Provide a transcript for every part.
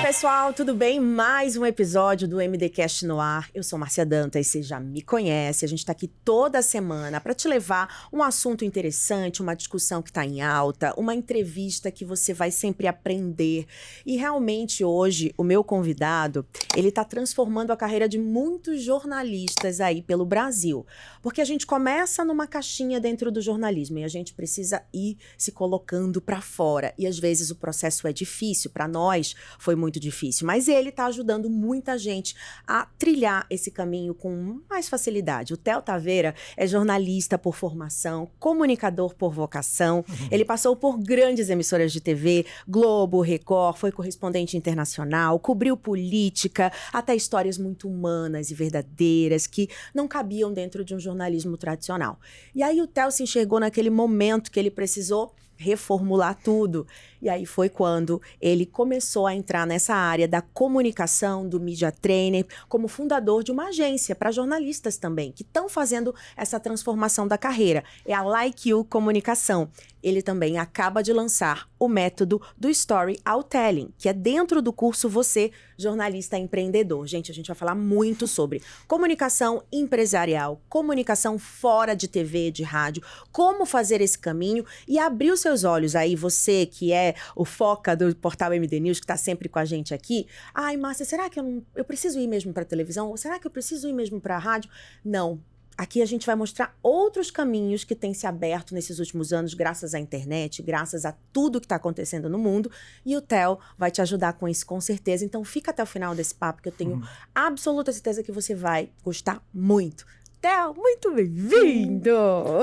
pessoal, tudo bem? Mais um episódio do MDcast no ar. Eu sou Márcia Dantas, você já me conhece. A gente está aqui toda semana para te levar um assunto interessante, uma discussão que está em alta, uma entrevista que você vai sempre aprender. E realmente hoje o meu convidado, ele está transformando a carreira de muitos jornalistas aí pelo Brasil. Porque a gente começa numa caixinha dentro do jornalismo e a gente precisa ir se colocando para fora. E às vezes o processo é difícil, para nós foi muito difícil, mas ele está ajudando muita gente a trilhar esse caminho com mais facilidade. O Theo Taveira é jornalista por formação, comunicador por vocação, ele passou por grandes emissoras de TV, Globo, Record, foi correspondente internacional, cobriu política, até histórias muito humanas e verdadeiras que não cabiam dentro de um jornalismo tradicional. E aí o Theo se enxergou naquele momento que ele precisou reformular tudo. E aí foi quando ele começou a entrar nessa área da comunicação, do media trainer, como fundador de uma agência para jornalistas também, que estão fazendo essa transformação da carreira. É a Like You Comunicação. Ele também acaba de lançar o método do Storytelling, que é dentro do curso Você, Jornalista Empreendedor. Gente, a gente vai falar muito sobre comunicação empresarial, comunicação fora de TV, de rádio, como fazer esse caminho e abrir os seus olhos aí, você que é o foca do portal MD News, que está sempre com a gente aqui. Ai, Márcia, será que eu preciso ir mesmo para a televisão? Ou será que eu preciso ir mesmo para a rádio? Não. Aqui a gente vai mostrar outros caminhos que têm se aberto nesses últimos anos, graças à internet, graças a tudo que está acontecendo no mundo. E o Theo vai te ajudar com isso, com certeza. Então fica até o final desse papo, que eu tenho absoluta certeza que você vai gostar muito. Theo, muito bem-vindo!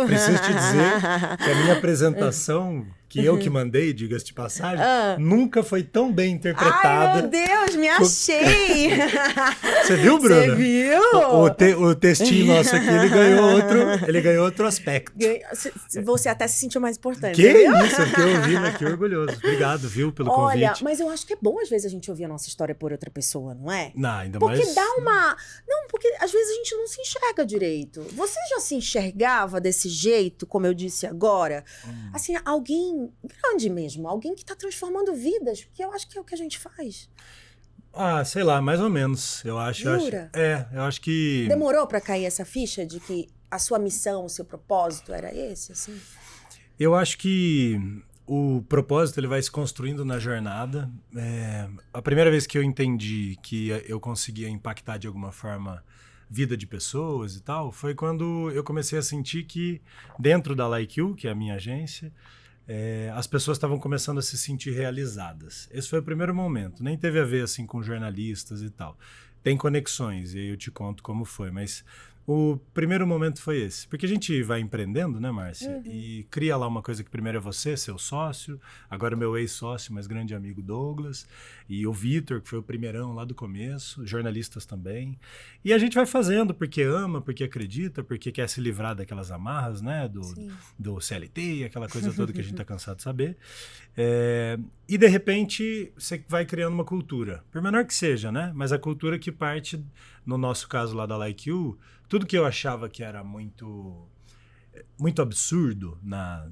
Preciso te dizer que a minha apresentação, que eu que mandei, diga-se de passagem, nunca foi tão bem interpretada. Ai, meu Deus, me achei! Você viu, Bruna? Você viu? O textinho nosso aqui, ele ganhou outro aspecto. Você até se sentiu mais importante. Que isso, eu fiquei ouvindo aqui orgulhoso. Obrigado, viu, pelo convite. Olha, mas eu acho que é bom às vezes a gente ouvir a nossa história por outra pessoa, não é? Não, ainda porque mais... dá uma... Não, porque às vezes a gente não se enxerga direito. Você já se enxergava desse jeito, como eu disse agora? Assim, alguém grande mesmo, alguém que tá transformando vidas, porque eu acho que é o que a gente faz. Ah, sei lá, mais ou menos. Eu acho. Jura? Eu acho que... Demorou pra cair essa ficha de que a sua missão, o seu propósito era esse, assim? Eu acho que o propósito ele vai se construindo na jornada. A primeira vez que eu entendi que eu conseguia impactar de alguma forma vida de pessoas e tal, foi quando eu comecei a sentir que dentro da Like You, que é a minha agência, as pessoas estavam começando a se sentir realizadas. Esse foi o primeiro momento. Nem teve a ver assim com jornalistas e tal. Tem conexões, e aí eu te conto como foi, mas o primeiro momento foi esse. Porque a gente vai empreendendo, né, Márcia? E cria lá uma coisa que primeiro é você, seu sócio, agora meu ex-sócio, mas grande amigo Douglas, e o Vitor, que foi o primeirão lá do começo, jornalistas também. E a gente vai fazendo porque ama, porque acredita, porque quer se livrar daquelas amarras, né, do CLT, aquela coisa toda que a gente tá cansado de saber. E de repente você vai criando uma cultura, por menor que seja, né? Mas a cultura que parte, no nosso caso lá da Like You, tudo que eu achava que era muito absurdo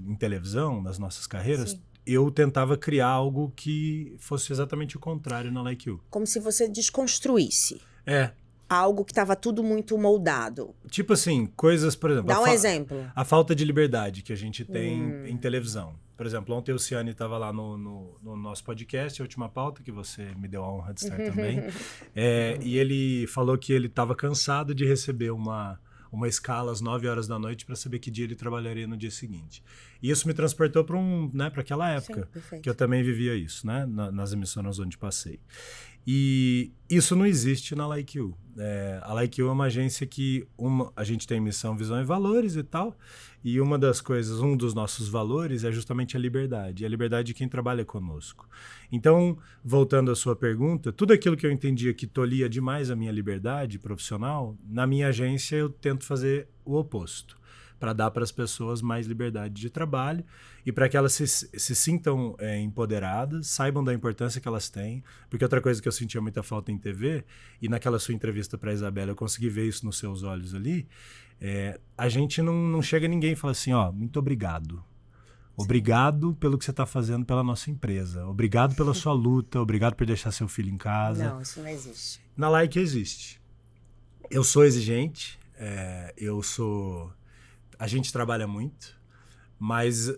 em televisão, nas nossas carreiras, Sim. Eu tentava criar algo que fosse exatamente o contrário na Like You. Como se você desconstruísse. Algo que estava tudo muito moldado. Tipo assim, coisas, por exemplo... Dá um exemplo. A falta de liberdade que a gente tem em televisão. Por exemplo, ontem o Ciane estava lá no nosso podcast, a última pauta, que você me deu a honra de estar também. E ele falou que ele estava cansado de receber uma escala às 9 horas da noite para saber que dia ele trabalharia no dia seguinte. E isso me transportou para aquela época. Sim, que eu também vivia isso, né? Nas emissoras onde passei. E isso não existe na Like You. A Like You é uma agência que a gente tem missão, visão e valores e tal. E uma das coisas, um dos nossos valores é justamente a liberdade. E a liberdade de quem trabalha conosco. Então, voltando à sua pergunta, tudo aquilo que eu entendia que tolhia demais a minha liberdade profissional, na minha agência eu tento fazer o oposto. Para dar para as pessoas mais liberdade de trabalho e para que elas se sintam empoderadas, saibam da importância que elas têm. Porque outra coisa que eu sentia muita falta em TV, e naquela sua entrevista para a Isabela, eu consegui ver isso nos seus olhos ali, a gente não chega a ninguém e fala assim, ó, muito obrigado. Obrigado pelo que você está fazendo pela nossa empresa. Obrigado pela sua luta. Obrigado por deixar seu filho em casa. Não, isso não existe. Na Like existe. Eu sou exigente. A gente trabalha muito, mas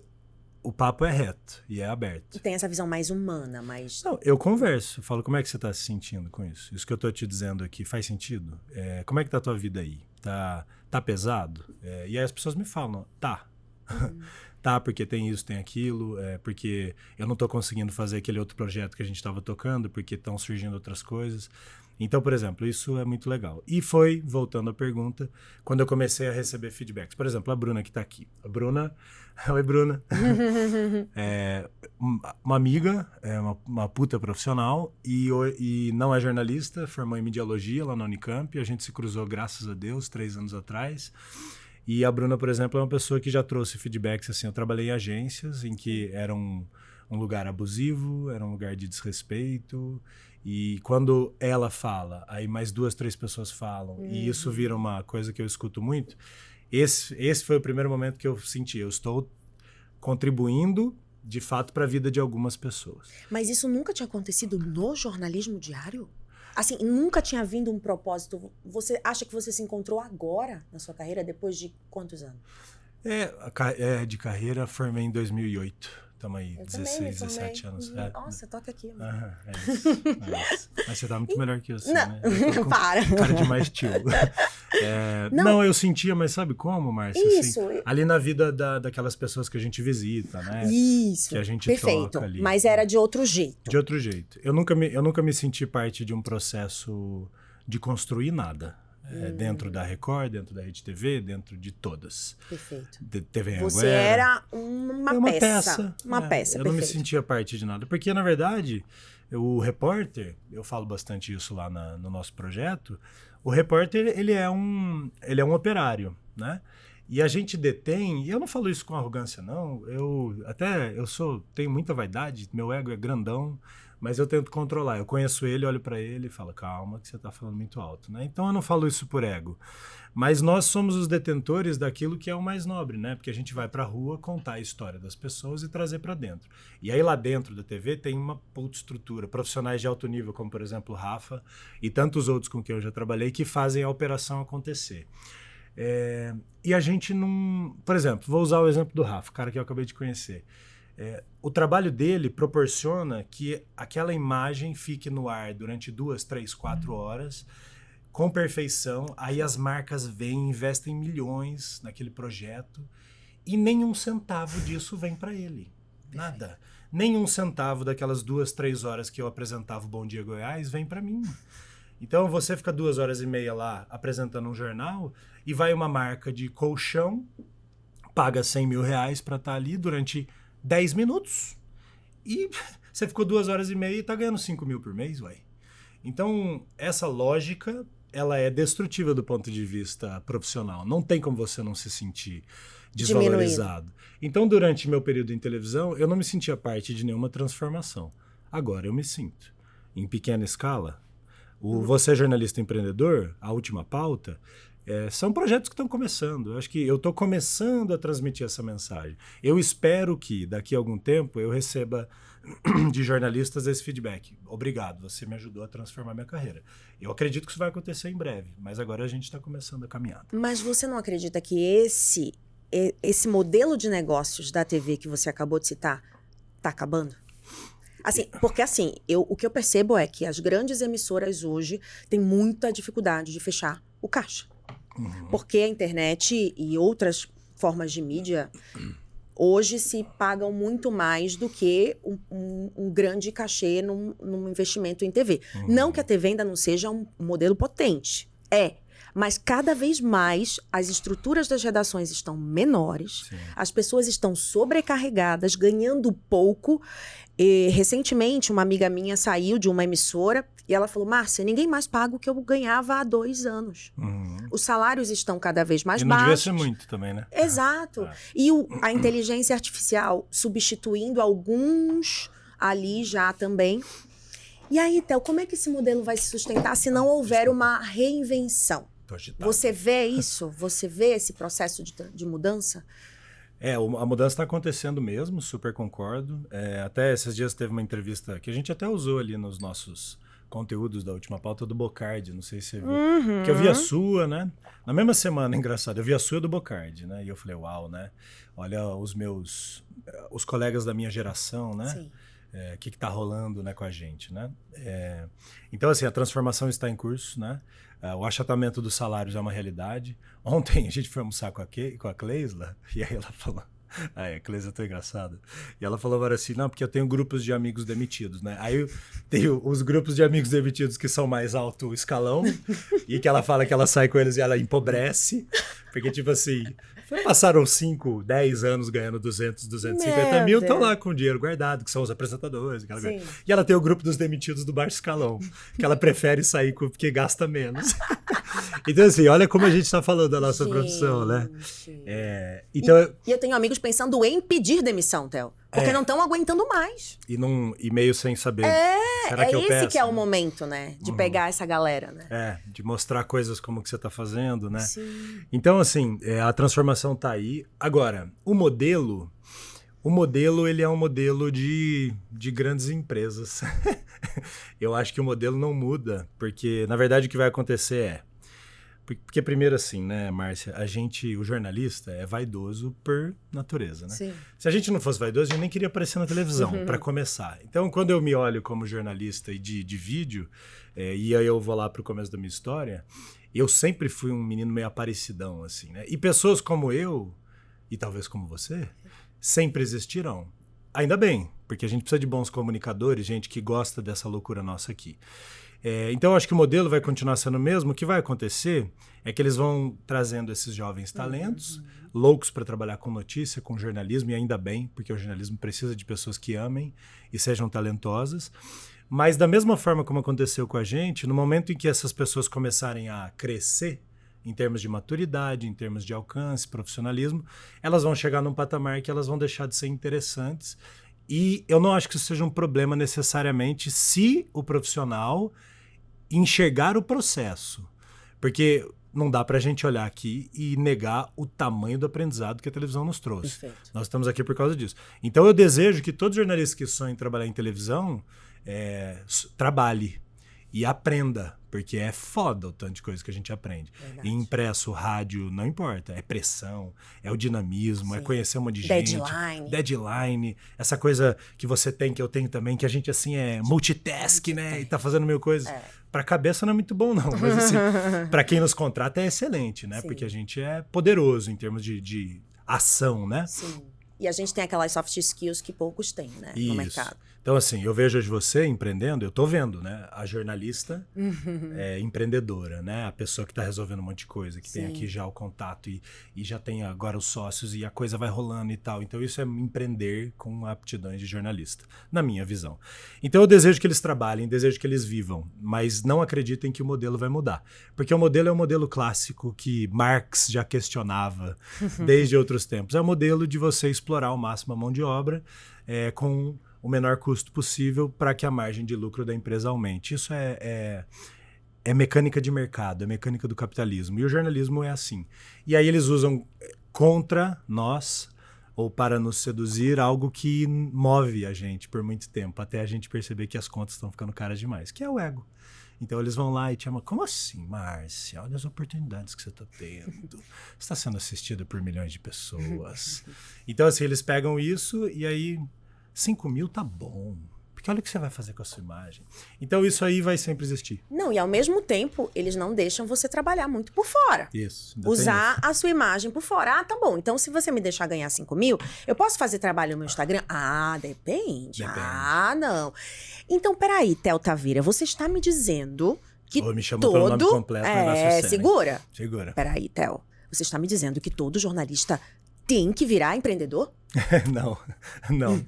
o papo é reto e é aberto. E tem essa visão mais humana, mais... Não, eu converso. Eu falo, como é que você está se sentindo com isso? Isso que eu estou te dizendo aqui faz sentido? Como é que tá a tua vida aí? Tá pesado? E aí as pessoas me falam, tá. Tá, porque tem isso, tem aquilo, porque eu não estou conseguindo fazer aquele outro projeto que a gente estava tocando, porque estão surgindo outras coisas. Então, por exemplo, isso é muito legal. E foi, voltando à pergunta, quando eu comecei a receber feedbacks. Por exemplo, a Bruna que está aqui. A Bruna... Oi, Bruna. Uma amiga, uma puta profissional e não é jornalista, formou em Mediologia lá na Unicamp. A gente se cruzou, graças a Deus, 3 anos atrás. E a Bruna, por exemplo, é uma pessoa que já trouxe feedbacks, assim, eu trabalhei em agências em que era um lugar abusivo, era um lugar de desrespeito, e quando ela fala, aí mais 2, 3 pessoas falam, e isso vira uma coisa que eu escuto muito, esse foi o primeiro momento que eu senti, eu estou contribuindo, de fato, para a vida de algumas pessoas. Mas isso nunca tinha acontecido no jornalismo diário? Assim, nunca tinha vindo um propósito. Você acha que você se encontrou agora na sua carreira, depois de quantos anos? De carreira, formei em 2008. Estamos aí, Eu 16, 17 anos. Nossa, toca aqui. É isso. Mas você tá muito melhor que eu, assim, não, né? Eu para. Cara de mais tio. Não, eu sentia, mas sabe como, Márcia? Isso. Assim, ali na vida daquelas pessoas que a gente visita, né? Isso. Que a gente perfeito. toca ali. Mas era de outro jeito. De outro jeito. Eu nunca me senti parte de um processo de construir nada. Dentro da Record, dentro da Rede TV, dentro de todas. Perfeito. TV Você era uma peça. Uma peça, eu não me sentia parte de nada. Porque, na verdade, o repórter, eu falo bastante isso lá no nosso projeto, o repórter, ele é um operário, né? E a gente detém, e eu não falo isso com arrogância, não, tenho muita vaidade, meu ego é grandão, mas eu tento controlar. Eu conheço ele, olho para ele e falo, calma, que você está falando muito alto, né? Então eu não falo isso por ego. Mas nós somos os detentores daquilo que é o mais nobre, né? Porque a gente vai para a rua contar a história das pessoas e trazer para dentro. E aí lá dentro da TV tem uma puta estrutura, profissionais de alto nível, como por exemplo o Rafa e tantos outros com quem eu já trabalhei, que fazem a operação acontecer. E a gente não... Por exemplo, vou usar o exemplo do Rafa, cara que eu acabei de conhecer. O trabalho dele proporciona que aquela imagem fique no ar durante 2, 3, 4 horas, com perfeição. Aí as marcas vêm, investem milhões naquele projeto e nenhum centavo disso vem para ele. Nada. Nenhum centavo daquelas 2, 3 horas que eu apresentava o Bom Dia Goiás vem para mim. Então você fica 2 horas e meia lá apresentando um jornal e vai uma marca de colchão, paga 100 mil reais para estar ali durante 10 minutos e você ficou 2 horas e meia e tá ganhando 5 mil por mês, uai. Então, essa lógica, ela é destrutiva do ponto de vista profissional. Não tem como você não se sentir desvalorizado. Diminuído. Então, durante meu período em televisão, eu não me sentia parte de nenhuma transformação. Agora eu me sinto. Em pequena escala, Você Jornalista Empreendedor, a última pauta, são projetos que estão começando. Eu acho que eu estou começando a transmitir essa mensagem. Eu espero que, daqui a algum tempo, eu receba de jornalistas esse feedback. Obrigado, você me ajudou a transformar minha carreira. Eu acredito que isso vai acontecer em breve, mas agora a gente está começando a caminhada. Mas você não acredita que esse modelo de negócios da TV que você acabou de citar está acabando? Assim, porque assim, o que eu percebo é que as grandes emissoras hoje têm muita dificuldade de fechar o caixa. Porque a internet e outras formas de mídia hoje se pagam muito mais do que um grande cachê num investimento em TV. Não que a TV ainda não seja um modelo potente. Mas cada vez mais as estruturas das redações estão menores, sim, as pessoas estão sobrecarregadas, ganhando pouco. E, recentemente, uma amiga minha saiu de uma emissora e ela falou, Márcia, ninguém mais paga o que eu ganhava há 2 anos. Os salários estão cada vez mais baixos. E não devia ser muito também, né? Exato. E a inteligência artificial substituindo alguns ali já também. E aí, Théo, como é que esse modelo vai se sustentar se não houver uma reinvenção? Você vê isso? Você vê esse processo de mudança? A mudança está acontecendo mesmo, super concordo. Até esses dias teve uma entrevista que a gente até usou ali nos nossos conteúdos da Última Pauta do Bocardi, não sei se você viu. Que eu vi a sua, né? Na mesma semana, engraçado, eu vi a sua do Bocardi, né? E eu falei, uau, né? Olha os colegas da minha geração, né? Sim. O que tá rolando, né, com a gente, né? Então, assim, a transformação está em curso, né? O achatamento dos salários é uma realidade. Ontem a gente foi almoçar com a Cleisla, e aí ela falou... a Cleisla é tão engraçada. E ela falou agora assim, não, porque eu tenho grupos de amigos demitidos, né? Aí eu tenho os grupos de amigos demitidos que são mais alto escalão, e que ela fala que ela sai com eles e ela empobrece, porque tipo assim... Passaram 5, 10 anos ganhando 200, 250 mil, estão lá com o dinheiro guardado, que são os apresentadores. E ela tem o grupo dos demitidos do baixo escalão, que ela prefere sair porque gasta menos. Então, assim, olha como a gente está falando da nossa profissão, né? Então... E eu tenho amigos pensando em pedir demissão, Theo. Porque não estão aguentando mais. E meio sem saber. Será que eu esse peço? Que é o momento, né? De pegar essa galera, né? De mostrar coisas como que você está fazendo, né? Sim. Então, assim, a transformação tá aí. Agora, o modelo, ele é um modelo de grandes empresas. Eu acho que o modelo não muda, porque, na verdade, o que vai acontecer porque primeiro assim, né, Márcia, o jornalista é vaidoso por natureza, né? Sim. Se a gente não fosse vaidoso, a gente nem queria aparecer na televisão, para começar. Então, quando eu me olho como jornalista de vídeo, e aí eu vou lá pro começo da minha história, eu sempre fui um menino meio aparecidão, assim, né? E pessoas como eu, e talvez como você, sempre existirão. Ainda bem, porque a gente precisa de bons comunicadores, gente que gosta dessa loucura nossa aqui. Então, eu acho que o modelo vai continuar sendo o mesmo. O que vai acontecer é que eles vão trazendo esses jovens talentos, loucos para trabalhar com notícia, com jornalismo, e ainda bem, porque o jornalismo precisa de pessoas que amem e sejam talentosas. Mas, da mesma forma como aconteceu com a gente, no momento em que essas pessoas começarem a crescer, em termos de maturidade, em termos de alcance, profissionalismo, elas vão chegar num patamar que elas vão deixar de ser interessantes. E eu não acho que isso seja um problema necessariamente se o profissional enxergar o processo. Porque não dá pra gente olhar aqui e negar o tamanho do aprendizado que a televisão nos trouxe. Perfeito. Nós estamos aqui por causa disso. Então eu desejo que todo jornalista que sonha em trabalhar em televisão trabalhe e aprenda, porque é foda o tanto de coisa que a gente aprende. Verdade. E impresso, rádio, não importa. É pressão, é o dinamismo, é conhecer um monte de gente. Deadline. Essa coisa que você tem, que eu tenho também, que a gente, assim, é multitask, né? E tá fazendo mil coisas. Pra cabeça não é muito bom, não. Mas, assim, pra quem nos contrata é excelente, né? Sim. Porque a gente é poderoso em termos de ação, né? Sim. E a gente tem aquelas soft skills que poucos têm, né? No mercado. Então, assim, eu vejo hoje você empreendendo, eu tô vendo, né? A jornalista empreendedora, né? A pessoa que tá resolvendo um monte de coisa, que tem aqui já o contato e já tem agora os sócios e a coisa vai rolando e tal. Então, isso é empreender com aptidões de jornalista, na minha visão. Então, eu desejo que eles trabalhem, desejo que eles vivam, mas não acreditem que o modelo vai mudar. Porque o modelo é um modelo clássico que Marx já questionava desde outros tempos. É o modelo de você explorar ao máximo a mão de obra com o menor custo possível para que a margem de lucro da empresa aumente. Isso é mecânica de mercado, é mecânica do capitalismo. E o jornalismo é assim. E aí eles usam contra nós ou para nos seduzir algo que move a gente por muito tempo, até a gente perceber que as contas estão ficando caras demais, que é o ego. Então eles vão lá e te chamam, como assim, Márcia? Olha as oportunidades que você está tendo. Você está sendo assistida por milhões de pessoas. Então assim, eles pegam isso e aí 5 mil tá bom. Porque olha o que você vai fazer com a sua imagem. Então isso aí vai sempre existir. Não, e ao mesmo tempo, eles não deixam você trabalhar muito por fora. Isso. Usar a sua imagem por fora. Ah, tá bom. Então, se você me deixar ganhar 5 mil, eu posso fazer trabalho no meu Instagram? Ah, depende. Ah, não. Então, peraí, Theo Taveira, você está me dizendo que me chamou pelo nome completo, negócio sério. Segura. Peraí, Theo. Você está me dizendo que todo jornalista tem que virar empreendedor? Não.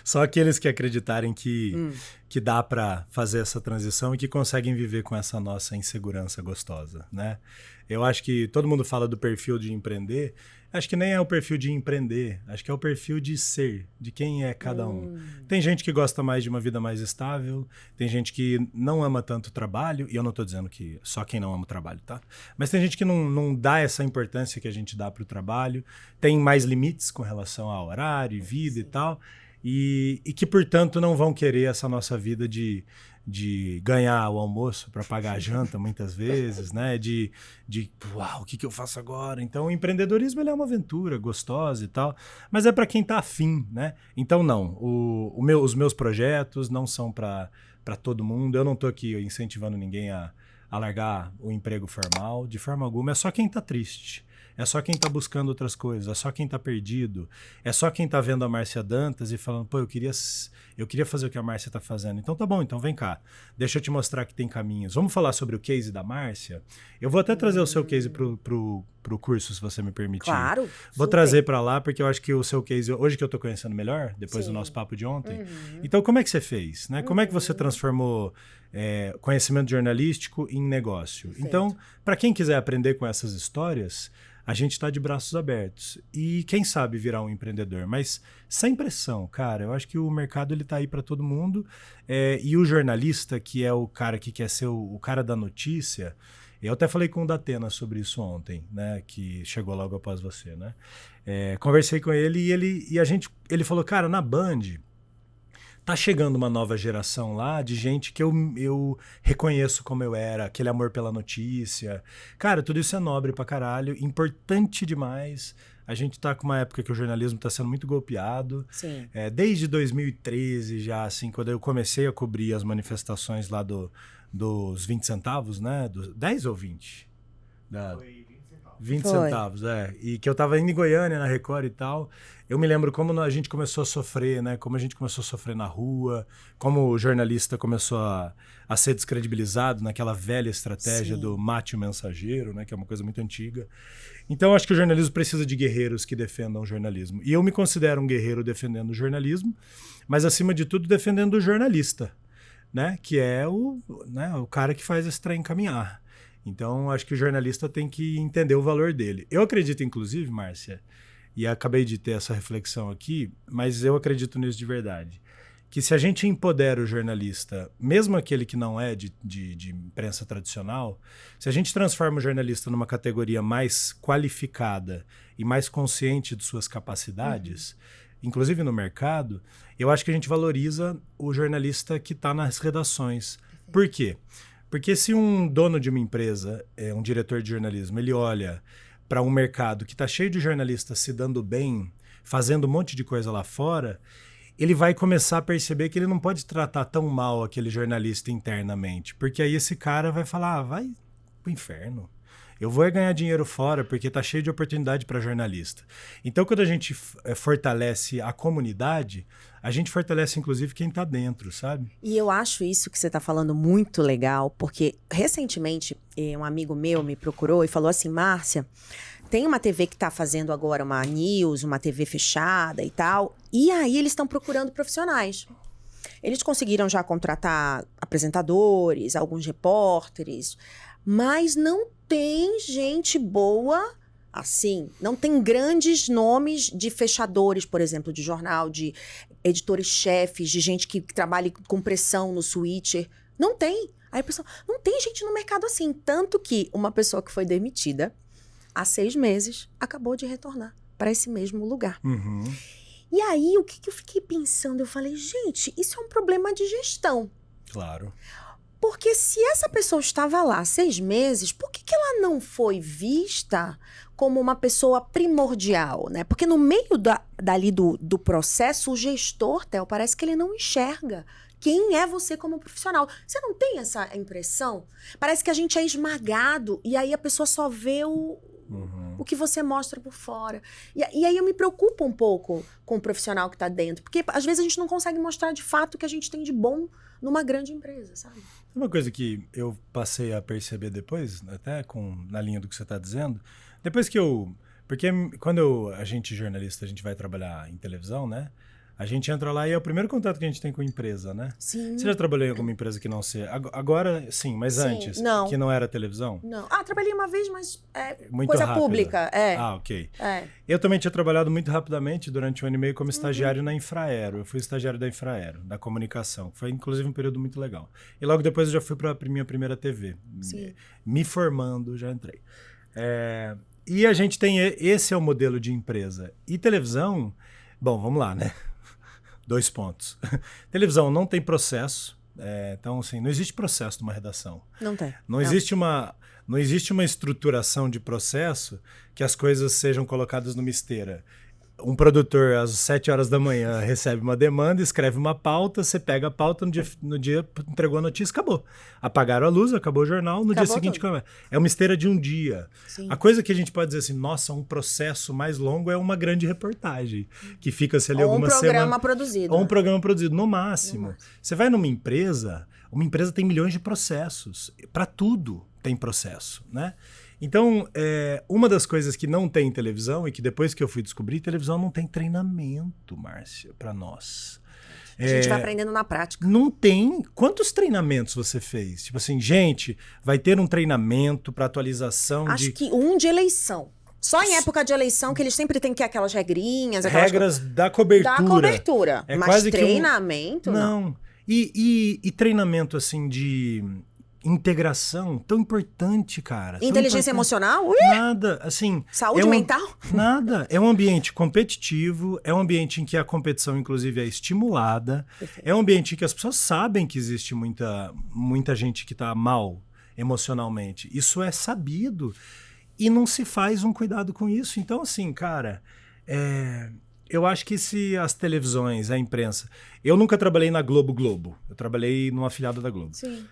Só aqueles que acreditarem que dá para fazer essa transição e que conseguem viver com essa nossa insegurança gostosa, né? Eu acho que todo mundo fala do perfil de empreender, Acho que nem é o perfil de empreender, acho que é o perfil de ser, de quem é cada um. Tem gente que gosta mais de uma vida mais estável, tem gente que não ama tanto o trabalho, e eu não estou dizendo que só quem não ama o trabalho, tá? Mas tem gente que não dá essa importância que a gente dá para o trabalho, tem mais limites com relação ao horário, vida e tal, e que, portanto, não vão querer essa nossa vida de ganhar o almoço para pagar a janta muitas vezes, né? Uau, o que eu faço agora? Então, o empreendedorismo ele é uma aventura gostosa e tal, mas é para quem tá afim, né? Então, não. Os meus projetos não são para todo mundo. Eu não tô aqui incentivando ninguém a largar o emprego formal, de forma alguma. É só quem tá triste. É só quem tá buscando outras coisas, é só quem tá perdido, é só quem tá vendo a Márcia Dantas e falando, pô, eu queria fazer o que a Márcia tá fazendo. Então tá bom, então vem cá, deixa eu te mostrar que tem caminhos. Vamos falar sobre o case da Márcia? Eu vou até trazer o seu case pro curso, se você me permitir. Claro. Vou super. trazer para lá, porque eu acho que o seu case, hoje que eu tô conhecendo melhor, depois Sim. do nosso papo de ontem. Então, como é que você fez? Né? Como é que você transformou conhecimento jornalístico em negócio? Perfeito. Então, para quem quiser aprender com essas histórias, a gente está de braços abertos. E quem sabe virar um empreendedor, mas sem pressão, cara. Eu acho que o mercado ele tá aí para todo mundo. E o jornalista, que é o cara que quer ser o cara da notícia, eu até falei com o Datena sobre isso ontem, né? Que chegou logo após você, né? Conversei com ele e ele falou, cara, na Band tá chegando uma nova geração lá de gente que eu reconheço como eu era, aquele amor pela notícia. Cara, tudo isso é nobre pra caralho, importante demais. A gente tá com uma época que o jornalismo tá sendo muito golpeado. Sim. Desde 2013 já, assim, quando eu comecei a cobrir as manifestações lá dos 20 centavos, né? Dos 10 ou 20? Foi 20 centavos. 20 Foi. centavos, E que eu tava indo em Goiânia, na Record e tal. Eu me lembro como a gente começou a sofrer, né? Como a gente começou a sofrer na rua, como o jornalista começou a ser descredibilizado naquela velha estratégia Sim. do mate o mensageiro, né? Que é uma coisa muito antiga. Então, acho que o jornalismo precisa de guerreiros que defendam o jornalismo. E eu me considero um guerreiro defendendo o jornalismo, mas, acima de tudo, defendendo o jornalista, né? Que é o cara que faz esse trem caminhar. Então, acho que o jornalista tem que entender o valor dele. Eu acredito, inclusive, Márcia, e acabei de ter essa reflexão aqui, mas eu acredito nisso de verdade, que se a gente empodera o jornalista, mesmo aquele que não é de imprensa tradicional, se a gente transforma o jornalista numa categoria mais qualificada e mais consciente de suas capacidades, inclusive no mercado, eu acho que a gente valoriza o jornalista que está nas redações. Por quê? Porque se um dono de uma empresa, um diretor de jornalismo, ele olha para um mercado que está cheio de jornalistas se dando bem, fazendo um monte de coisa lá fora, ele vai começar a perceber que ele não pode tratar tão mal aquele jornalista internamente. Porque aí esse cara vai falar, vai pro inferno. Eu vou ganhar dinheiro fora porque tá cheio de oportunidade para jornalista. Então, quando a gente fortalece a comunidade, a gente fortalece, inclusive, quem tá dentro, sabe? E eu acho isso que você tá falando muito legal, porque recentemente um amigo meu me procurou e falou assim, Márcia, tem uma TV que tá fazendo agora uma news, uma TV fechada e tal, e aí eles estão procurando profissionais. Eles conseguiram já contratar apresentadores, alguns repórteres, mas não tem gente boa assim. Não tem grandes nomes de fechadores, por exemplo, de jornal, de editores-chefes, de gente que trabalha com pressão no switcher. Não tem. Aí a pessoa, não tem gente no mercado assim. Tanto que uma pessoa que foi demitida há 6 meses acabou de retornar para esse mesmo lugar. Uhum. E aí, o que eu fiquei pensando? Eu falei, gente, isso é um problema de gestão. Claro. Porque se essa pessoa estava lá há 6 meses, por que ela não foi vista como uma pessoa primordial, né? Porque no meio dali do processo, o gestor, Theo, parece que ele não enxerga quem é você como profissional. Você não tem essa impressão? Parece que a gente é esmagado e aí a pessoa só vê o que você mostra por fora. E aí eu me preocupo um pouco com o profissional que está dentro. Porque às vezes a gente não consegue mostrar de fato o que a gente tem de bom numa grande empresa, sabe? Uma coisa que eu passei a perceber depois, até na linha do que você está dizendo, depois que porque quando a gente jornalista, a gente vai trabalhar em televisão, né? A gente entra lá e é o primeiro contato que a gente tem com a empresa, né? Sim. Você já trabalhou em alguma empresa que não seja... Agora, sim, mas Sim, antes, não. que não era televisão? Não. Ah, trabalhei uma vez, mas é Muito coisa rápido. pública. Ah, ok. É. Eu também tinha trabalhado muito rapidamente, durante 1 ano e meio, como estagiário na Infraero. Eu fui estagiário da Infraero, da comunicação. Foi, inclusive, um período muito legal. E logo depois eu já fui para a minha primeira TV. Sim. Me formando, já entrei. E a gente tem... Esse é o modelo de empresa. E televisão... Bom, vamos lá, né? 2 pontos. Televisão não tem processo. Então, assim, não existe processo numa redação. Não tem. Não existe uma estruturação de processo que as coisas sejam colocadas numa esteira. Um produtor, às 7 horas da manhã, recebe uma demanda, escreve uma pauta, você pega a pauta, no dia entregou a notícia, acabou. Apagaram a luz, acabou o jornal, no dia seguinte... tudo. É uma esteira de um dia. Sim. A coisa que a gente pode dizer assim, nossa, um processo mais longo é uma grande reportagem, que fica-se ali algumas semanas... Ou um programa produzido. Ou um programa produzido, no máximo. Você vai numa empresa tem milhões de processos. Para tudo tem processo, né? Então, uma das coisas que não tem em televisão, e que depois que eu fui descobrir, televisão não tem treinamento, Márcia, para nós. A gente vai aprendendo na prática. Não tem. Quantos treinamentos você fez? Tipo assim, gente, vai ter um treinamento para atualização Acho que um de eleição. Só em época de eleição que eles sempre têm que ter aquelas regrinhas. Regras da cobertura. Da cobertura. É mas quase treinamento, não. E treinamento, assim, de... integração, tão importante, cara. Inteligência emocional? Ui! Nada, assim... Saúde mental? Nada. É um ambiente competitivo, é um ambiente em que a competição, inclusive, é estimulada, é um ambiente em que as pessoas sabem que existe muita gente que tá mal emocionalmente. Isso é sabido e não se faz um cuidado com isso. Então, assim, cara... Eu acho que se as televisões, a imprensa... Eu nunca trabalhei na Globo. Eu trabalhei numa afiliada da Globo. Sim.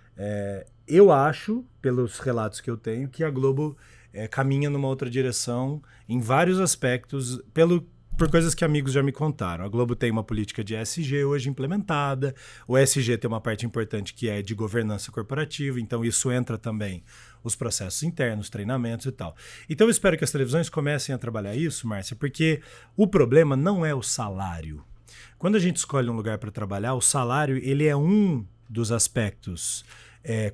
Eu acho, pelos relatos que eu tenho, que a Globo caminha numa outra direção em vários aspectos, por coisas que amigos já me contaram. A Globo tem uma política de ESG hoje implementada, o ESG tem uma parte importante que é de governança corporativa, então isso entra também os processos internos, treinamentos e tal. Então eu espero que as televisões comecem a trabalhar isso, Márcia, porque o problema não é o salário. Quando a gente escolhe um lugar para trabalhar, o salário ele é um dos aspectos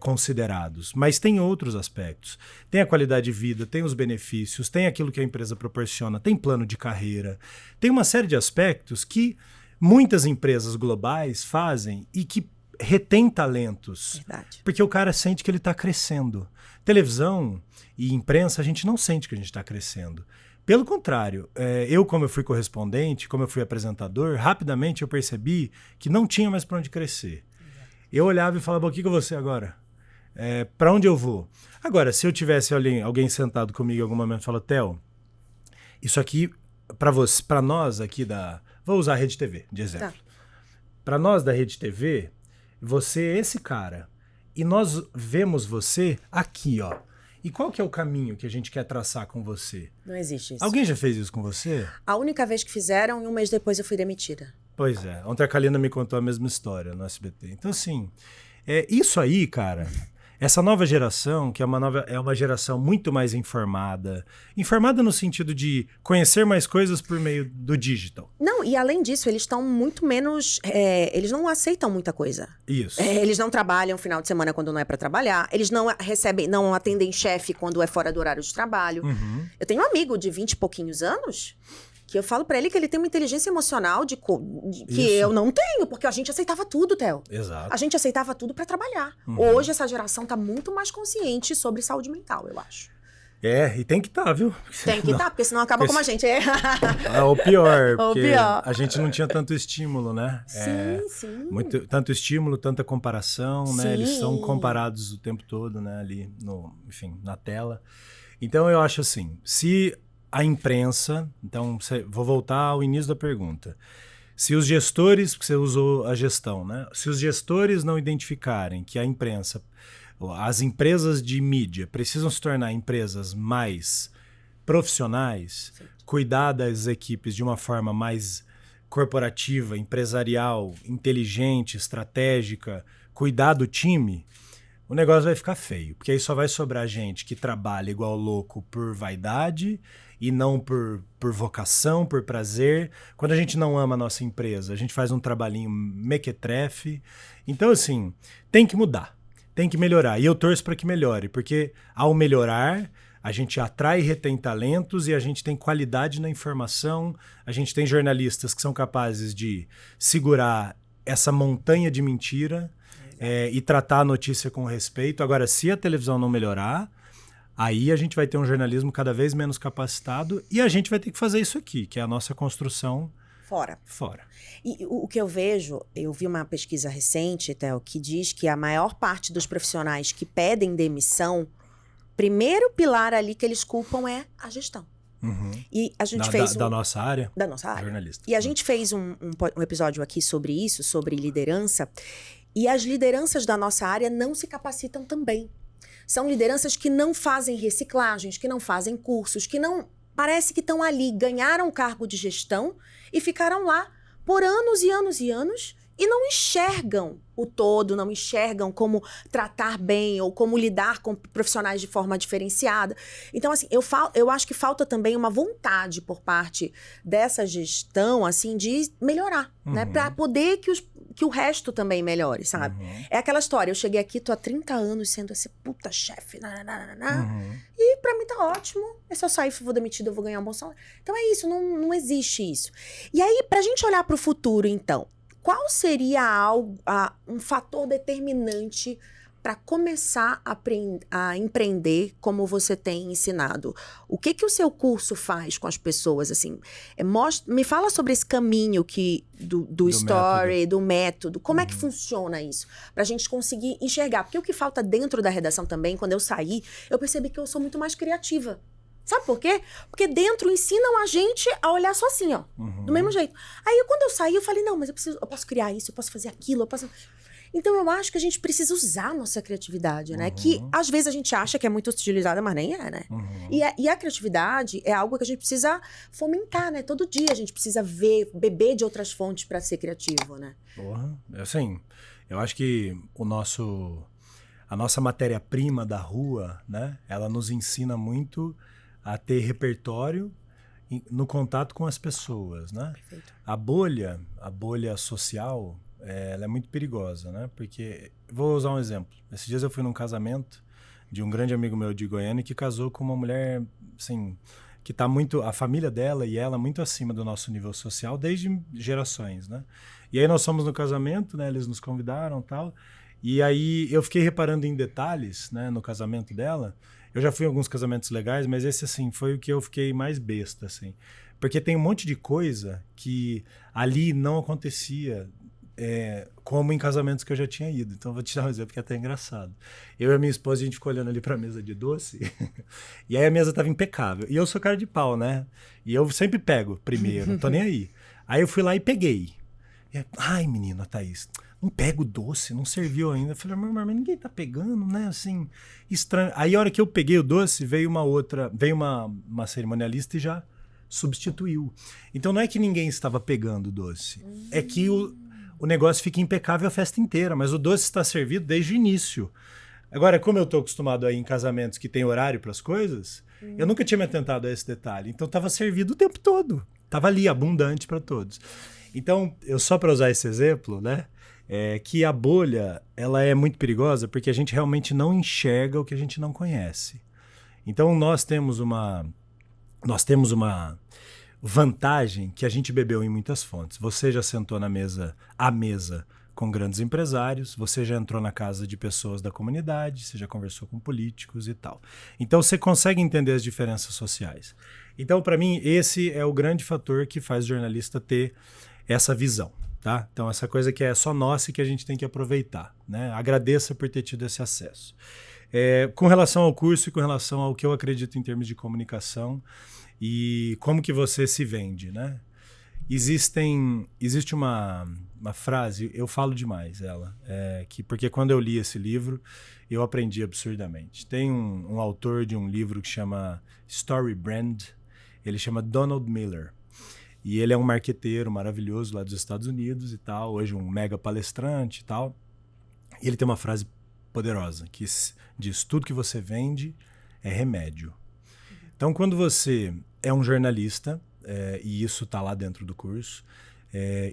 considerados, mas tem outros aspectos. Tem a qualidade de vida, tem os benefícios, tem aquilo que a empresa proporciona, tem plano de carreira, tem uma série de aspectos que muitas empresas globais fazem e que retém talentos. Verdade. Porque o cara sente que ele está crescendo. Televisão e imprensa, a gente não sente que a gente está crescendo. Pelo contrário, como eu fui correspondente, como eu fui apresentador, rapidamente eu percebi que não tinha mais para onde crescer. Eu olhava e falava, o que eu vou ser agora? Para onde eu vou? Agora, se eu tivesse alguém sentado comigo em algum momento e falou, Theo, isso aqui, para nós aqui Vou usar a Rede TV de exemplo. Tá. Para nós da Rede TV, você é esse cara. E nós vemos você aqui, ó. E qual que é o caminho que a gente quer traçar com você? Não existe isso. Alguém já fez isso com você? A única vez que fizeram, e um mês depois eu fui demitida. Pois é. Ontem a Kalina me contou a mesma história no SBT. Então, assim, isso aí, cara, essa nova geração, que é uma geração muito mais informada no sentido de conhecer mais coisas por meio do digital. Não, e além disso, eles estão muito menos... eles não aceitam muita coisa. Isso. Eles não trabalham final de semana quando não é para trabalhar. Eles não atendem chefe quando é fora do horário de trabalho. Uhum. Eu tenho um amigo de 20 e pouquinhos anos... que eu falo pra ele que ele tem uma inteligência emocional que eu não tenho, porque a gente aceitava tudo, Theo. Exato. A gente aceitava tudo pra trabalhar. Uhum. Hoje essa geração tá muito mais consciente sobre saúde mental, eu acho. E tem que estar, viu? Tem que estar, porque senão acaba como a gente. Ou pior, Ou porque pior. a gente não tinha tanto estímulo, né? Sim. Tanto estímulo, tanta comparação, Sim. né? Eles são comparados o tempo todo, né? Ali, na tela. Então eu acho assim, se a imprensa, então vou voltar ao início da pergunta. Se os gestores, porque você usou a gestão, né? Se os gestores não identificarem que a imprensa, as empresas de mídia precisam se tornar empresas mais profissionais, sim, cuidar das equipes de uma forma mais corporativa, empresarial, inteligente, estratégica, cuidar do time, o negócio vai ficar feio. Porque aí só vai sobrar gente que trabalha igual louco por vaidade e não por vocação, por prazer. Quando a gente não ama a nossa empresa, a gente faz um trabalhinho mequetrefe. Então, assim, tem que mudar, tem que melhorar. E eu torço para que melhore, porque ao melhorar, a gente atrai e retém talentos e a gente tem qualidade na informação, a gente tem jornalistas que são capazes de segurar essa montanha de mentira e tratar a notícia com respeito. Agora, se a televisão não melhorar, aí a gente vai ter um jornalismo cada vez menos capacitado e a gente vai ter que fazer isso aqui, que é a nossa construção fora. E o que eu vejo, eu vi uma pesquisa recente, Theo, que diz que a maior parte dos profissionais que pedem demissão, primeiro pilar ali que eles culpam é a gestão. Uhum. E a gente fez da nossa área? Da nossa área. Jornalista. E a gente fez um episódio aqui sobre isso, sobre liderança, e as lideranças da nossa área não se capacitam também. São lideranças que não fazem reciclagens, que não fazem cursos, que não... Parece que estão ali, ganharam cargo de gestão e ficaram lá por anos e anos e anos e não enxergam o todo, não enxergam como tratar bem ou como lidar com profissionais de forma diferenciada. Então, assim, eu acho que falta também uma vontade por parte dessa gestão, assim, de melhorar, né? Para poder que o resto também melhore, sabe? É aquela história, eu cheguei aqui, tô há 30 anos sendo esse puta chefe, e pra mim tá ótimo, se eu sair, vou demitido, eu vou ganhar um bom salário. Então é isso, não existe isso. E aí, pra gente olhar pro futuro, então, qual seria um fator determinante para começar a empreender como você tem ensinado? O que o seu curso faz com as pessoas? Assim, me fala sobre esse caminho do story, do método. Como é que funciona isso? Para a gente conseguir enxergar. Porque o que falta dentro da redação também, quando eu saí, eu percebi que eu sou muito mais criativa. Sabe por quê? Porque dentro ensinam a gente a olhar só assim, ó. Do mesmo jeito. Aí, quando eu saí, eu falei, não, mas eu posso criar isso, eu posso fazer aquilo, eu posso... Então, eu acho que a gente precisa usar a nossa criatividade, né? Que, às vezes, a gente acha que é muito utilizada, mas nem é, né? E a criatividade é algo que a gente precisa fomentar, né? Todo dia a gente precisa beber de outras fontes para ser criativo, né? Porra, assim, eu acho que a nossa matéria-prima da rua, né? Ela nos ensina muito a ter repertório no contato com as pessoas, né? Perfeito. A bolha social, ela é muito perigosa, né? Porque, vou usar um exemplo. Esses dias eu fui num casamento de um grande amigo meu de Goiânia que casou com uma mulher, assim, que tá muito, a família dela e ela muito acima do nosso nível social desde gerações, né? E aí nós fomos no casamento, né? Eles nos convidaram e tal. E aí eu fiquei reparando em detalhes, né? No casamento dela. Eu já fui em alguns casamentos legais, mas esse, assim, foi o que eu fiquei mais besta, assim. Porque tem um monte de coisa que ali não acontecia como em casamentos que eu já tinha ido. Então, vou te dar um exemplo que é até engraçado. Eu e a minha esposa, a gente ficou olhando ali pra mesa de doce, e aí a mesa tava impecável. E eu sou cara de pau, né? E eu sempre pego primeiro, não tô nem aí. Aí eu fui lá e peguei. Ai, menina, Thaís, não pega o doce, não serviu ainda. Eu falei, mas ninguém tá pegando, né? Assim, estranho. Aí a hora que eu peguei o doce, veio uma cerimonialista e já substituiu. Então não é que ninguém estava pegando o doce, é que o negócio fica impecável a festa inteira, mas o doce está servido desde o início. Agora, como eu tô acostumado a ir em casamentos que tem horário para as coisas, eu nunca tinha me atentado a esse detalhe. Então estava servido o tempo todo. Tava ali, abundante para todos. Então, só para usar esse exemplo, né? Que a bolha, ela é muito perigosa porque a gente realmente não enxerga o que a gente não conhece. Então, nós temos uma vantagem que a gente bebeu em muitas fontes. Você já sentou à mesa com grandes empresários, você já entrou na casa de pessoas da comunidade, você já conversou com políticos e tal. Então, você consegue entender as diferenças sociais. Então, para mim, esse é o grande fator que faz o jornalista ter essa visão, tá? Então, essa coisa que é só nossa e que a gente tem que aproveitar, né? Agradeça por ter tido esse acesso. Com relação ao curso e com relação ao que eu acredito em termos de comunicação e como que você se vende, né? Existe uma frase, eu falo demais ela, porque quando eu li esse livro, eu aprendi absurdamente. Tem um autor de um livro que chama Story Brand, ele chama Donald Miller. E ele é um marqueteiro maravilhoso lá dos Estados Unidos e tal, hoje um mega palestrante e tal. E ele tem uma frase poderosa, que diz: tudo que você vende é remédio. Então, quando você é um jornalista, e isso está lá dentro do curso,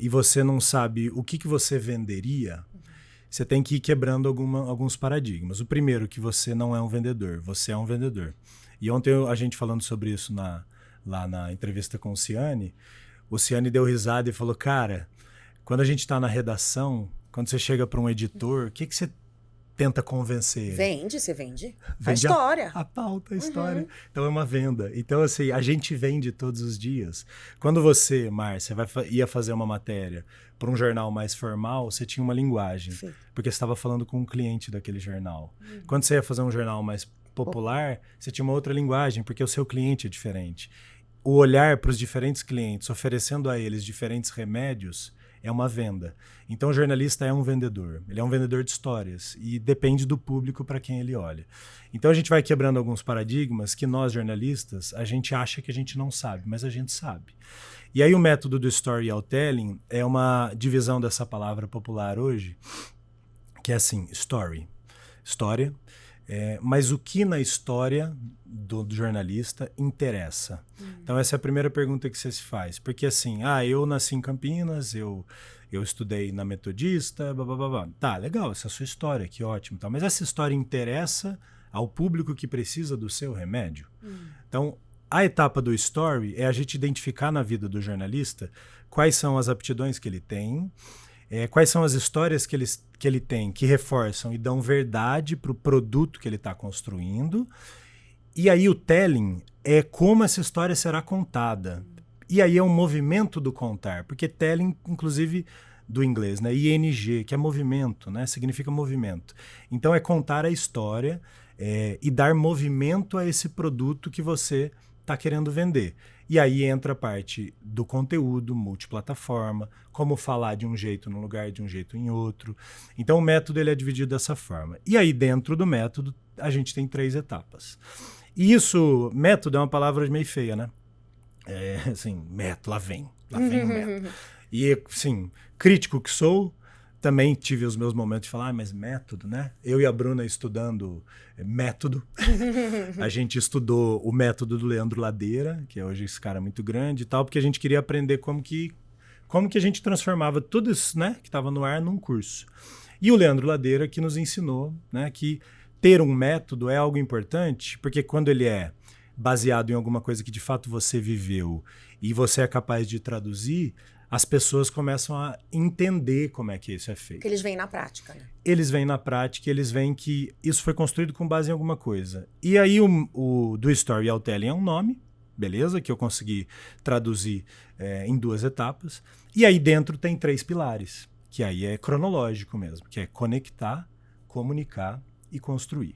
e você não sabe o que você venderia, você tem que ir quebrando alguns paradigmas. O primeiro, que você não é um vendedor, você é um vendedor. E ontem a gente falando sobre isso lá na entrevista com o Ciani deu risada e falou: cara, quando a gente está na redação, quando você chega para um editor, o que você tenta convencer ele? Você vende. A história. A pauta, a história. Então é uma venda. Então, assim, a gente vende todos os dias. Quando você, Márcia, ia fazer uma matéria para um jornal mais formal, você tinha uma linguagem. Sim. Porque você estava falando com um cliente daquele jornal. Quando você ia fazer um jornal mais popular, você tinha uma outra linguagem, porque o seu cliente é diferente. O olhar para os diferentes clientes, oferecendo a eles diferentes remédios, é uma venda. Então, o jornalista é um vendedor. Ele é um vendedor de histórias e depende do público para quem ele olha. Então, a gente vai quebrando alguns paradigmas que nós, jornalistas, a gente acha que a gente não sabe, mas a gente sabe. E aí, o método do storytelling é uma divisão dessa palavra popular hoje, que é assim: story. História. Mas o que na história do jornalista interessa? Então, essa é a primeira pergunta que você se faz. Porque assim, eu nasci em Campinas, eu estudei na Metodista, blá, blá, blá, blá. Tá, legal, essa é a sua história, que ótimo. Tá. Mas essa história interessa ao público que precisa do seu remédio? Então, a etapa do story é a gente identificar na vida do jornalista quais são as aptidões que ele tem, quais são as histórias que ele tem que reforçam e dão verdade para o produto que ele está construindo. E aí o telling é como essa história será contada. E aí é um movimento do contar, porque telling, inclusive do inglês, né? ING, que é movimento, né? Significa movimento. Então é contar a história e dar movimento a esse produto que você está querendo vender. E aí entra a parte do conteúdo, multiplataforma, como falar de um jeito num lugar, de um jeito em outro. Então o método ele é dividido dessa forma. E aí dentro do método a gente tem 3 etapas. E isso, método é uma palavra meio feia, né? Assim, método, lá vem o método. E assim, crítico que sou, também tive os meus momentos de falar, mas método, né? Eu e a Bruna estudando método. A gente estudou o método do Leandro Ladeira, que é hoje esse cara muito grande e tal, porque a gente queria aprender como que a gente transformava tudo isso, né, que estava no ar num curso. E o Leandro Ladeira que nos ensinou, né, que ter um método é algo importante, porque quando ele é baseado em alguma coisa que de fato você viveu e você é capaz de traduzir, as pessoas começam a entender como é que isso é feito. Porque eles vêm na prática, né? Eles vêm na prática, eles veem que isso foi construído com base em alguma coisa. E aí o do storytelling é um nome, beleza? Que eu consegui traduzir em 2 etapas. E aí dentro tem 3 pilares, que aí é cronológico mesmo, que é conectar, comunicar e construir.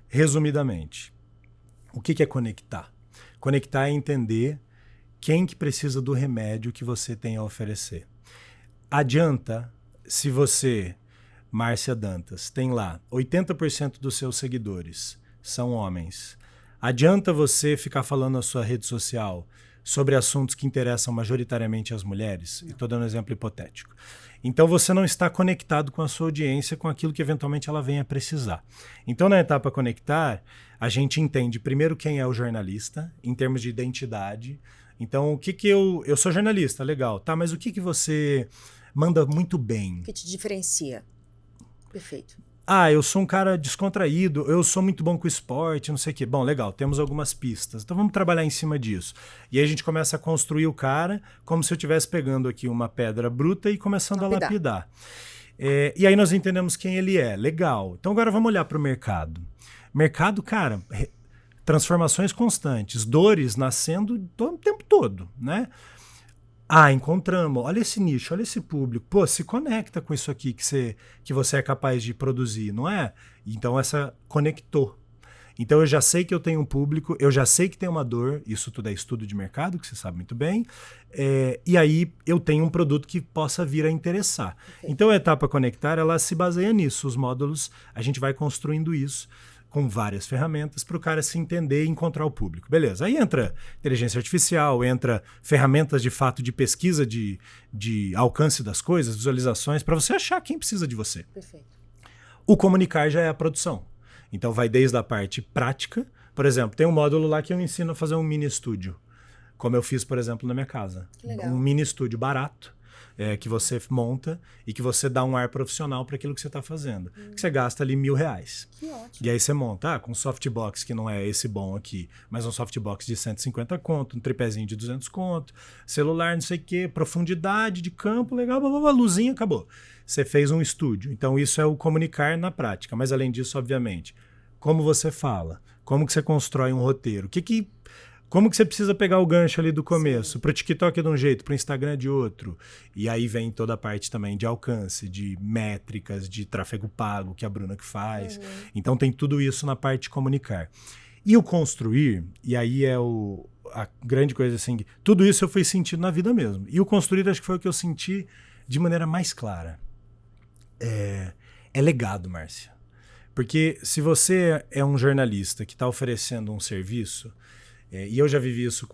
Resumidamente, o que é conectar? Conectar é entender quem que precisa do remédio que você tem a oferecer. Adianta se você, Márcia Dantas, tem lá 80% dos seus seguidores são homens. Adianta você ficar falando na sua rede social sobre assuntos que interessam majoritariamente às mulheres? Estou dando um exemplo hipotético. Então você não está conectado com a sua audiência, com aquilo que eventualmente ela venha precisar. Então na etapa conectar, a gente entende primeiro quem é o jornalista, em termos de identidade. Então, o que eu sou jornalista, legal, tá? Mas o que você manda muito bem? O que te diferencia? Perfeito. Eu sou um cara descontraído, eu sou muito bom com esporte, não sei o quê. Bom, legal, temos algumas pistas. Então vamos trabalhar em cima disso. E aí a gente começa a construir o cara como se eu estivesse pegando aqui uma pedra bruta e começando a lapidar. E aí nós entendemos quem ele é. Legal. Então agora vamos olhar para o mercado. Mercado, cara, transformações constantes, dores nascendo o tempo todo, né? Encontramos, olha esse nicho, olha esse público, pô, se conecta com isso aqui que você é capaz de produzir, não é? Então essa conectou. Então eu já sei que eu tenho um público, eu já sei que tem uma dor, isso tudo é estudo de mercado, que você sabe muito bem, e aí eu tenho um produto que possa vir a interessar. Okay. Então a etapa conectar, ela se baseia nisso, os módulos, a gente vai construindo isso com várias ferramentas para o cara se entender e encontrar o público. Beleza, aí entra inteligência artificial, entra ferramentas de fato de pesquisa de alcance das coisas, visualizações, para você achar quem precisa de você. Perfeito. O comunicar já é a produção. Então vai desde a parte prática. Por exemplo, tem um módulo lá que eu ensino a fazer um mini estúdio. Como eu fiz, por exemplo, na minha casa. Que legal. Um mini estúdio barato, que você monta e que você dá um ar profissional para aquilo que você está fazendo. Que você gasta ali R$1.000. Que ótimo. E aí você monta com um softbox, que não é esse bom aqui, mas um softbox de 150 conto, um tripézinho de 200 conto, celular, não sei o quê, profundidade de campo, legal, blá, blá, blá, luzinha, acabou. Você fez um estúdio. Então isso é o comunicar na prática. Mas além disso, obviamente, como você fala, como que você constrói um roteiro, como que você precisa pegar o gancho ali do começo? Para o TikTok é de um jeito, para o Instagram é de outro. E aí vem toda a parte também de alcance, de métricas, de tráfego pago, que a Bruna que faz. Então tem tudo isso na parte de comunicar. E o construir, e aí é a grande coisa assim, tudo isso eu fui sentindo na vida mesmo. E o construir acho que foi o que eu senti de maneira mais clara. É legado, Márcia. Porque se você é um jornalista que está oferecendo um serviço... e eu já vivi isso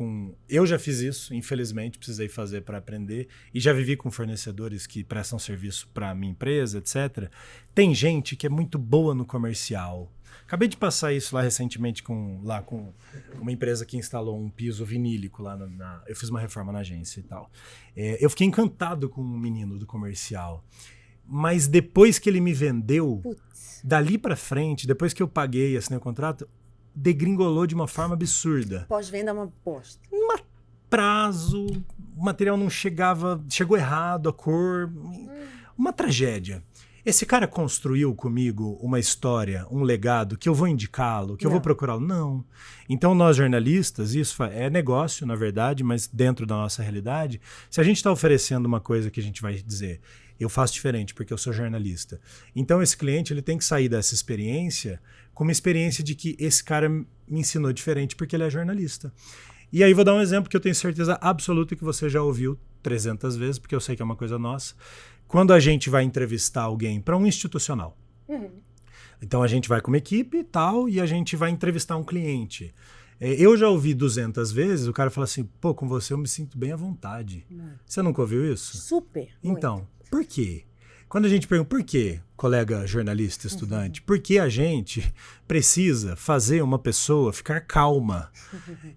eu já fiz isso, infelizmente, precisei fazer para aprender, e já vivi com fornecedores que prestam serviço para a minha empresa, etc. Tem gente que é muito boa no comercial. Acabei de passar isso lá recentemente com uma empresa que instalou um piso vinílico lá eu fiz uma reforma na agência e tal. Eu fiquei encantado com um menino do comercial, mas depois que ele me vendeu, dali para frente, depois que eu paguei, assinei o contrato, degringolou de uma forma absurda. Pós-venda é uma bosta. Prazo, o material não chegou errado, a cor, uma tragédia. Esse cara construiu comigo uma história, um legado, que eu vou indicá-lo, que eu vou procurá-lo? Não. Então nós jornalistas, isso é negócio, na verdade, mas dentro da nossa realidade, se a gente está oferecendo uma coisa que a gente vai dizer, eu faço diferente porque eu sou jornalista. Então esse cliente ele tem que sair dessa experiência com uma experiência de que esse cara me ensinou diferente porque ele é jornalista. E aí vou dar um exemplo que eu tenho certeza absoluta que você já ouviu 300 vezes, porque eu sei que é uma coisa nossa. Quando a gente vai entrevistar alguém para um institucional, então a gente vai com uma equipe e tal, e a gente vai entrevistar um cliente. Eu já ouvi 200 vezes, o cara fala assim, pô, com você eu me sinto bem à vontade. Você nunca ouviu isso? Super. Então, por quê? Quando a gente pergunta por quê, colega jornalista, estudante, por que a gente precisa fazer uma pessoa ficar calma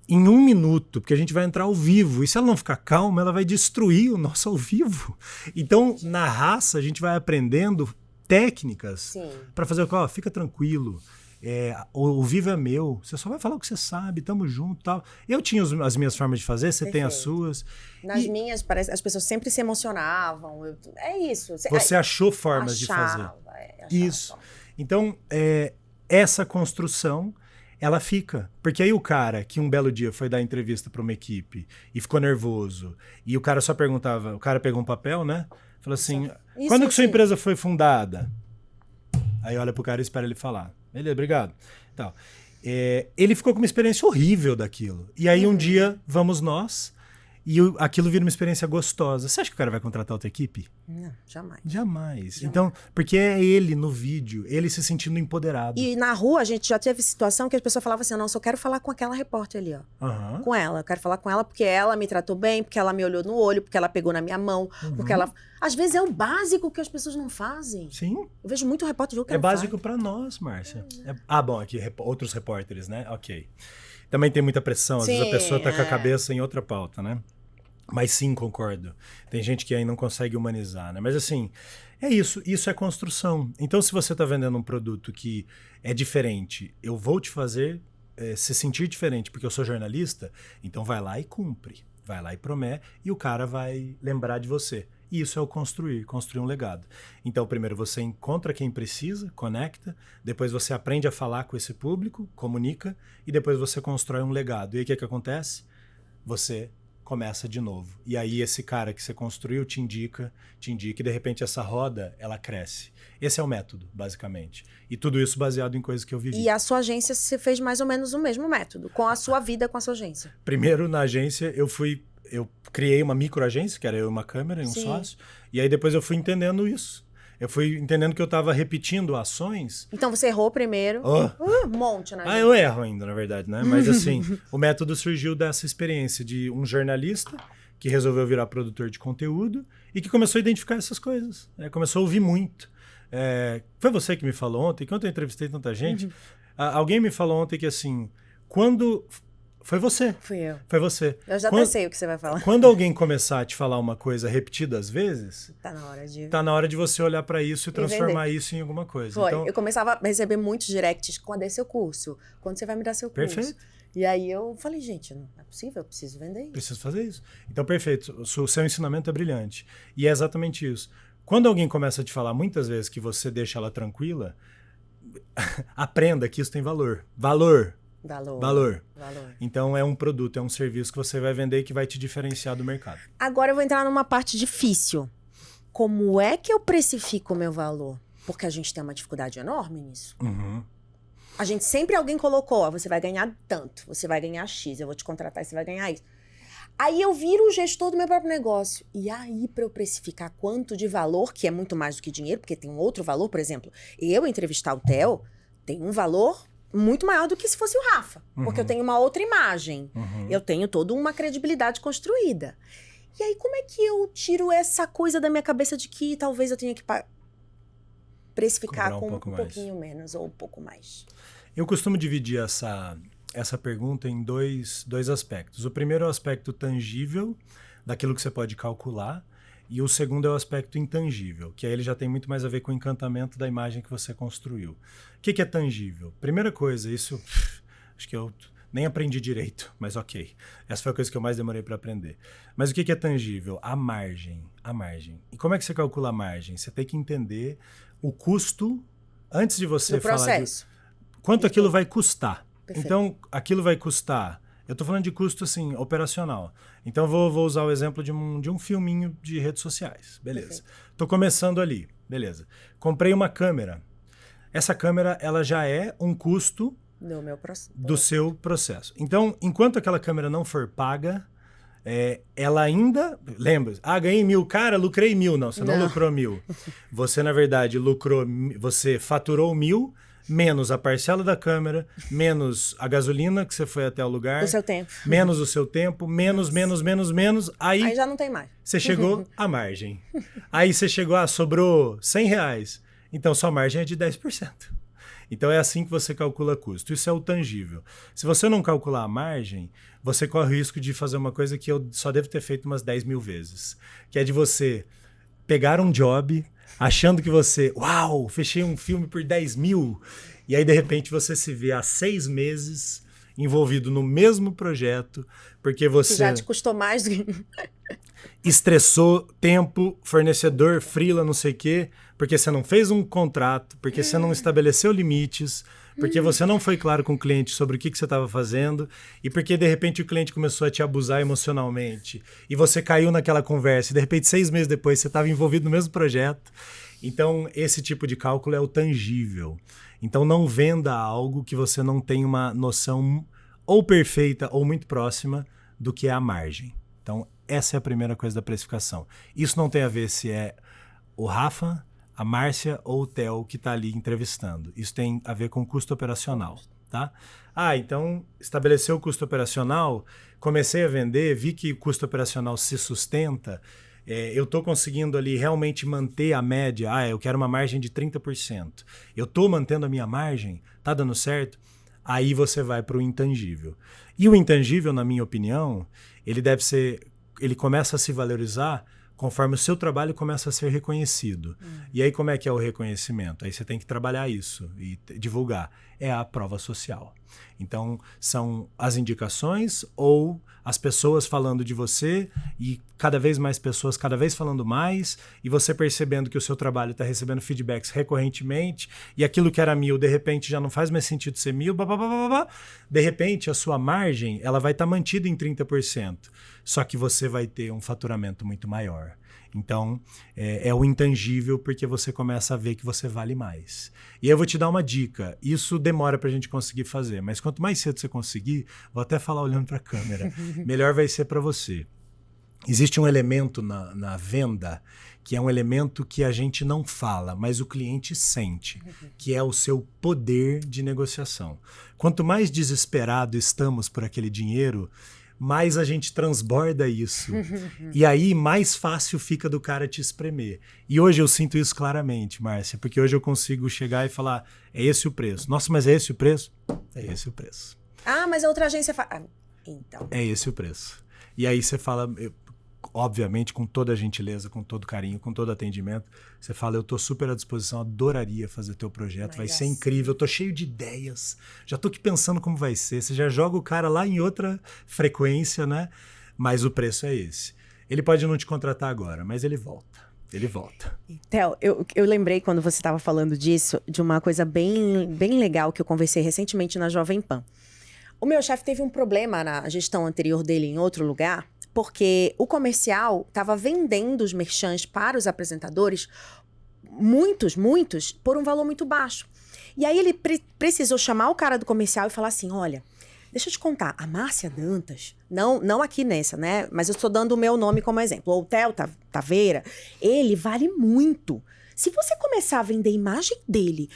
em 1 minuto? Porque a gente vai entrar ao vivo e se ela não ficar calma, ela vai destruir o nosso ao vivo. Então, na raça, a gente vai aprendendo técnicas para fazer o que? Fica tranquilo. O vivo é meu, você só vai falar o que você sabe, tamo junto e tal. Eu tinha as minhas formas de fazer, você tem as suas. Nas minhas, parece, as pessoas sempre se emocionavam. É isso. Você achou formas de fazer. Isso. Então, essa construção, ela fica. Porque aí o cara que um belo dia foi dar entrevista para uma equipe e ficou nervoso, e o cara só perguntava, o cara pegou um papel, né? Falou assim, quando que sua empresa foi fundada? Aí olha pro cara e espera ele falar. Beleza, obrigado. Então, ele ficou com uma experiência horrível daquilo. E aí um dia vamos nós e aquilo vira uma experiência gostosa. Você acha que o cara vai contratar outra equipe? Não, jamais. Jamais. Então, porque é ele no vídeo, ele se sentindo empoderado. E na rua a gente já teve situação que as pessoas falavam assim, não, só quero falar com aquela repórter ali, ó. Com ela, eu quero falar com ela porque ela me tratou bem, porque ela me olhou no olho, porque ela pegou na minha mão, porque ela... Às vezes é o básico que as pessoas não fazem. Sim. Eu vejo muito repórter que é básico para nós, Márcia. Bom, aqui outros repórteres, né? Ok. Também tem muita pressão, às vezes a pessoa tá com a cabeça em outra pauta, né? Mas sim, concordo. Tem gente que aí não consegue humanizar, né? Mas assim, é isso. Isso é construção. Então, se você tá vendendo um produto que é diferente, eu vou te fazer se sentir diferente porque eu sou jornalista, então vai lá e cumpre. Vai lá e promete e o cara vai lembrar de você. E isso é o construir um legado. Então, primeiro você encontra quem precisa, conecta, depois você aprende a falar com esse público, comunica, e depois você constrói um legado. E aí o que acontece? Você começa de novo. E aí esse cara que você construiu te indica, e de repente essa roda, ela cresce. Esse é o método, basicamente. E tudo isso baseado em coisas que eu vivi. E a sua agência, você fez mais ou menos o mesmo método, com a sua vida, com a sua agência? Primeiro, na agência, eu criei uma microagência, que era eu uma câmera e um sócio, e aí depois eu fui entendendo isso. Eu fui entendendo que eu estava repetindo ações. Então você errou primeiro. Um monte, né? Eu erro ainda, na verdade, né? Mas assim, o método surgiu dessa experiência de um jornalista que resolveu virar produtor de conteúdo e que começou a identificar essas coisas. Começou a ouvir muito. Foi você que me falou ontem, que ontem eu entrevistei tanta gente. Alguém me falou ontem que assim, quando... Foi você. Fui eu. Foi você. Eu já até sei o que você vai falar. Quando alguém começar a te falar uma coisa repetidas vezes, tá na hora de você olhar para isso e transformar isso em alguma coisa. Foi. Então, eu começava a receber muitos directs. Quando é seu curso? Quando você vai me dar seu curso? Perfeito. E aí eu falei, gente, não é possível, eu preciso vender isso. Preciso fazer isso. Então, perfeito. O seu ensinamento é brilhante. E é exatamente isso. Quando alguém começa a te falar muitas vezes que você deixa ela tranquila, aprenda que isso tem valor. Valor. Então é um produto, é um serviço que você vai vender e que vai te diferenciar do mercado. Agora eu vou entrar numa parte difícil. Como é que eu precifico o meu valor? Porque a gente tem uma dificuldade enorme nisso. A gente sempre alguém colocou, ó, você vai ganhar tanto, você vai ganhar X, eu vou te contratar e você vai ganhar isso. Aí eu viro o gestor do meu próprio negócio. E aí, para eu precificar quanto de valor, que é muito mais do que dinheiro, porque tem um outro valor, por exemplo, eu entrevistar o Theo, tem um valor muito maior do que se fosse o Rafa. Porque eu tenho uma outra imagem. Eu tenho toda uma credibilidade construída. E aí, como é que eu tiro essa coisa da minha cabeça de que talvez eu tenha que precificar com um pouquinho menos ou um pouco mais? Eu costumo dividir essa pergunta em dois aspectos. O primeiro é o aspecto tangível, daquilo que você pode calcular. E o segundo é o aspecto intangível, que aí ele já tem muito mais a ver com o encantamento da imagem que você construiu. O que é tangível? Primeira coisa, isso acho que eu nem aprendi direito, mas ok. Essa foi a coisa que eu mais demorei para aprender. Mas o que é tangível? A margem. E como é que você calcula a margem? Você tem que entender o custo antes de você falar processo. Quanto aquilo vai custar. Perfeito. Então, aquilo vai custar... Eu estou falando de custo, assim, operacional. Então, vou usar o exemplo de um filminho de redes sociais. Beleza. Estou começando ali. Beleza. Comprei uma câmera. Essa câmera, ela já é um custo do seu processo. Então, enquanto aquela câmera não for paga, ela ainda... Lembra? Ganhei 1.000. Cara, lucrei 1.000. Não, você não lucrou 1.000. Você, na verdade, você faturou 1.000... menos a parcela da câmera, menos a gasolina que você foi até o lugar. O seu tempo. Menos o seu tempo, menos. Aí já não tem mais. Você chegou à margem. Aí você chegou, sobrou R$100. Então, sua margem é de 10%. Então, é assim que você calcula custo. Isso é o tangível. Se você não calcular a margem, você corre o risco de fazer uma coisa que eu só devo ter feito umas 10.000 vezes. Que é de você pegar um job... achando que você, fechei um filme por 10.000. E aí, de repente, você se vê há 6 meses envolvido no mesmo projeto, porque você... Que já te custou mais do que... estressou tempo, fornecedor, freela, não sei o quê, porque você não fez um contrato, porque você não estabeleceu limites, porque você não foi claro com o cliente sobre o que você estava fazendo e porque, de repente, o cliente começou a te abusar emocionalmente e você caiu naquela conversa e, de repente, 6 meses depois, você estava envolvido no mesmo projeto. Então, esse tipo de cálculo é o tangível. Então, não venda algo que você não tem uma noção ou perfeita ou muito próxima do que é a margem. Então, essa é a primeira coisa da precificação. Isso não tem a ver se é o Rafa, a Márcia ou o Theo que está ali entrevistando. Isso tem a ver com custo operacional, tá? Então, estabeleceu o custo operacional, comecei a vender, vi que o custo operacional se sustenta, eu estou conseguindo ali realmente manter a média, eu quero uma margem de 30%. Eu estou mantendo a minha margem, está dando certo? Aí você vai para o intangível. E o intangível, na minha opinião, ele começa a se valorizar conforme o seu trabalho começa a ser reconhecido. E aí como é que é o reconhecimento? Aí você tem que trabalhar isso e divulgar. É a prova social. Então, são as indicações ou as pessoas falando de você e cada vez mais pessoas, cada vez falando mais, e você percebendo que o seu trabalho está recebendo feedbacks recorrentemente e aquilo que era 1.000, de repente, já não faz mais sentido ser 1.000, de repente, a sua margem ela vai estar mantida em 30%, só que você vai ter um faturamento muito maior. Então, é o intangível porque você começa a ver que você vale mais. E aí eu vou te dar uma dica. Isso demora para a gente conseguir fazer, mas quanto mais cedo você conseguir, vou até falar olhando para a câmera, melhor vai ser para você. Existe um elemento na venda que é um elemento que a gente não fala, mas o cliente sente, que é o seu poder de negociação. Quanto mais desesperado estamos por aquele dinheiro, mais a gente transborda isso. E aí, mais fácil fica do cara te espremer. E hoje eu sinto isso claramente, Márcia, porque hoje eu consigo chegar e falar, é esse o preço. Nossa, mas é esse o preço? É esse o preço. Ah, mas a outra agência fala... Ah, então. É esse o preço. E aí você fala... obviamente, com toda a gentileza, com todo carinho, com todo atendimento, você fala, eu tô super à disposição, adoraria fazer teu projeto, vai ser incrível, eu tô cheio de ideias, já tô aqui pensando como vai ser, você já joga o cara lá em outra frequência, né? Mas o preço é esse. Ele pode não te contratar agora, mas ele volta. Ele volta. Theo, eu lembrei quando você estava falando disso, de uma coisa bem legal que eu conversei recentemente na Jovem Pan. O meu chefe teve um problema na gestão anterior dele em outro lugar, porque o comercial estava vendendo os merchans para os apresentadores, muitos, por um valor muito baixo. E aí ele precisou chamar o cara do comercial e falar assim, olha, deixa eu te contar, a Márcia Dantas, não aqui nessa, né? Mas eu estou dando o meu nome como exemplo. O Theo Taveira, ele vale muito. Se você começar a vender a imagem dele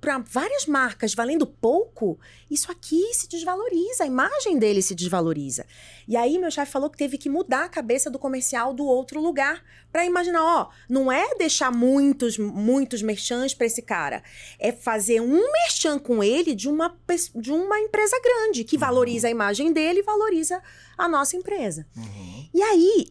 para várias marcas valendo pouco, isso aqui se desvaloriza, a imagem dele se desvaloriza. E aí meu chefe falou que teve que mudar a cabeça do comercial do outro lugar para imaginar, ó, não é deixar muitos merchans para esse cara, é fazer um merchan com ele de uma empresa grande que valoriza a imagem dele e valoriza a nossa empresa. E aí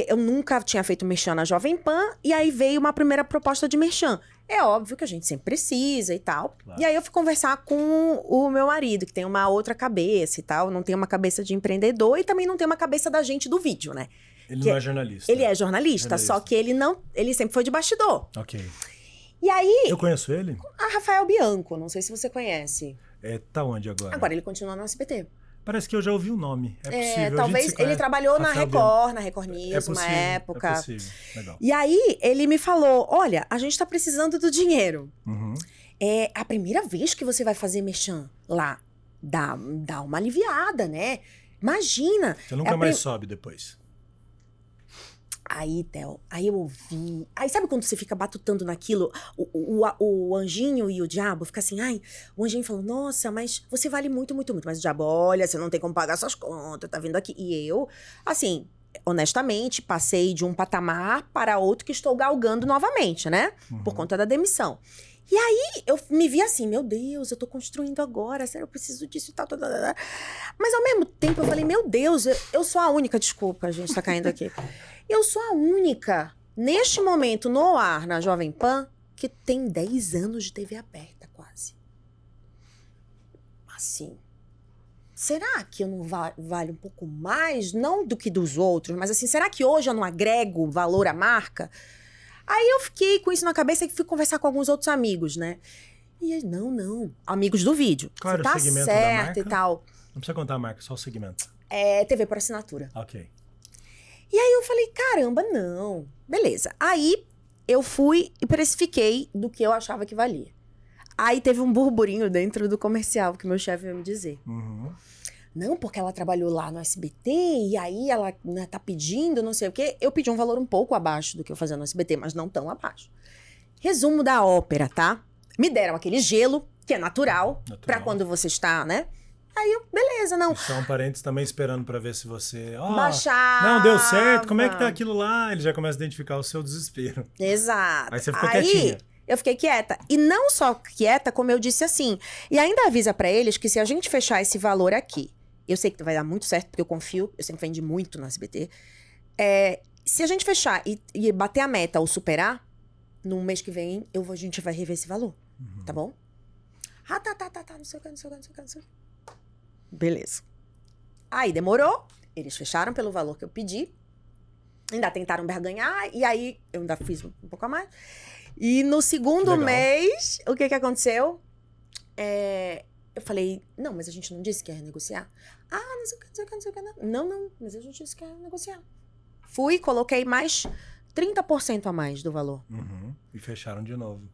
eu nunca tinha feito merchan na Jovem Pan, e aí veio uma primeira proposta de merchan. É óbvio que a gente sempre precisa e tal. Claro. E aí eu fui conversar com o meu marido, que tem uma outra cabeça e tal, não tem uma cabeça de empreendedor e também não tem uma cabeça da gente do vídeo, né? Ele não é jornalista. Ele é jornalista, só que ele sempre foi de bastidor. Ok. E aí... Eu conheço ele? A Rafael Bianco, não sei se você conhece. Tá onde agora? Agora ele continua no SBT. Parece que eu já ouvi o nome. É possível. Talvez ele trabalhou na Record News, uma época. É possível. Legal. E aí, ele me falou, olha, a gente tá precisando do dinheiro. É a primeira vez que você vai fazer merchan lá. Dá uma aliviada, né? Imagina. Você nunca mais sobe depois. Aí, Theo, aí eu ouvi... Aí sabe quando você fica batutando naquilo? O anjinho e o diabo ficam assim... Ai, o anjinho falou, nossa, mas você vale muito. Mas o diabo, olha, você não tem como pagar suas contas, tá vindo aqui. E eu, assim, honestamente, passei de um patamar para outro que estou galgando novamente, né? Por conta da demissão. E aí, eu me vi assim, meu Deus, eu tô construindo agora, sério, eu preciso disso e tal. Mas ao mesmo tempo, eu falei, meu Deus, eu sou a única, desculpa, a gente tá caindo aqui. Eu sou a única, neste momento, no ar, na Jovem Pan, que tem 10 anos de TV aberta, quase. Assim, será que eu não vale um pouco mais, não do que dos outros, mas assim, será que hoje eu não agrego valor à marca? Aí eu fiquei com isso na cabeça e fui conversar com alguns outros amigos, né? E aí, não, amigos do vídeo. Claro, tá o segmento certo da marca. E tal. Não precisa contar a marca, só o segmento. É TV por assinatura. Ok. E aí eu falei, caramba, não. Beleza. Aí eu fui e precifiquei do que eu achava que valia. Aí teve um burburinho dentro do comercial que meu chefe veio me dizer. Não, porque ela trabalhou lá no SBT e aí ela, né, tá pedindo não sei o quê. Eu pedi um valor um pouco abaixo do que eu fazia no SBT, mas não tão abaixo. Resumo da ópera, tá? Me deram aquele gelo, que é natural. Pra quando você está, né? Aí eu, beleza, não. E só um parênteses também esperando pra ver se você... baixava. Não, deu certo, como é que tá aquilo lá? Ele já começa a identificar o seu desespero. Exato. Aí você ficou quietinha. Eu fiquei quieta. E não só quieta, como eu disse assim. E ainda avisa pra eles que se a gente fechar esse valor aqui, eu sei que vai dar muito certo, porque eu confio, eu sempre vendi muito na SBT. Se a gente fechar e bater a meta ou superar, no mês que vem, a gente vai rever esse valor. Tá bom? Ah, tá, não sei o que. Beleza. Aí demorou, eles fecharam pelo valor que eu pedi, ainda tentaram barganhar, e aí eu ainda fiz um pouco a mais. E no segundo mês, o que aconteceu? Eu falei, não, mas a gente não disse que ia negociar. Ah, não sei o que. Não, mas a gente disse que ia negociar. Fui, coloquei mais 30% a mais do valor. E fecharam de novo.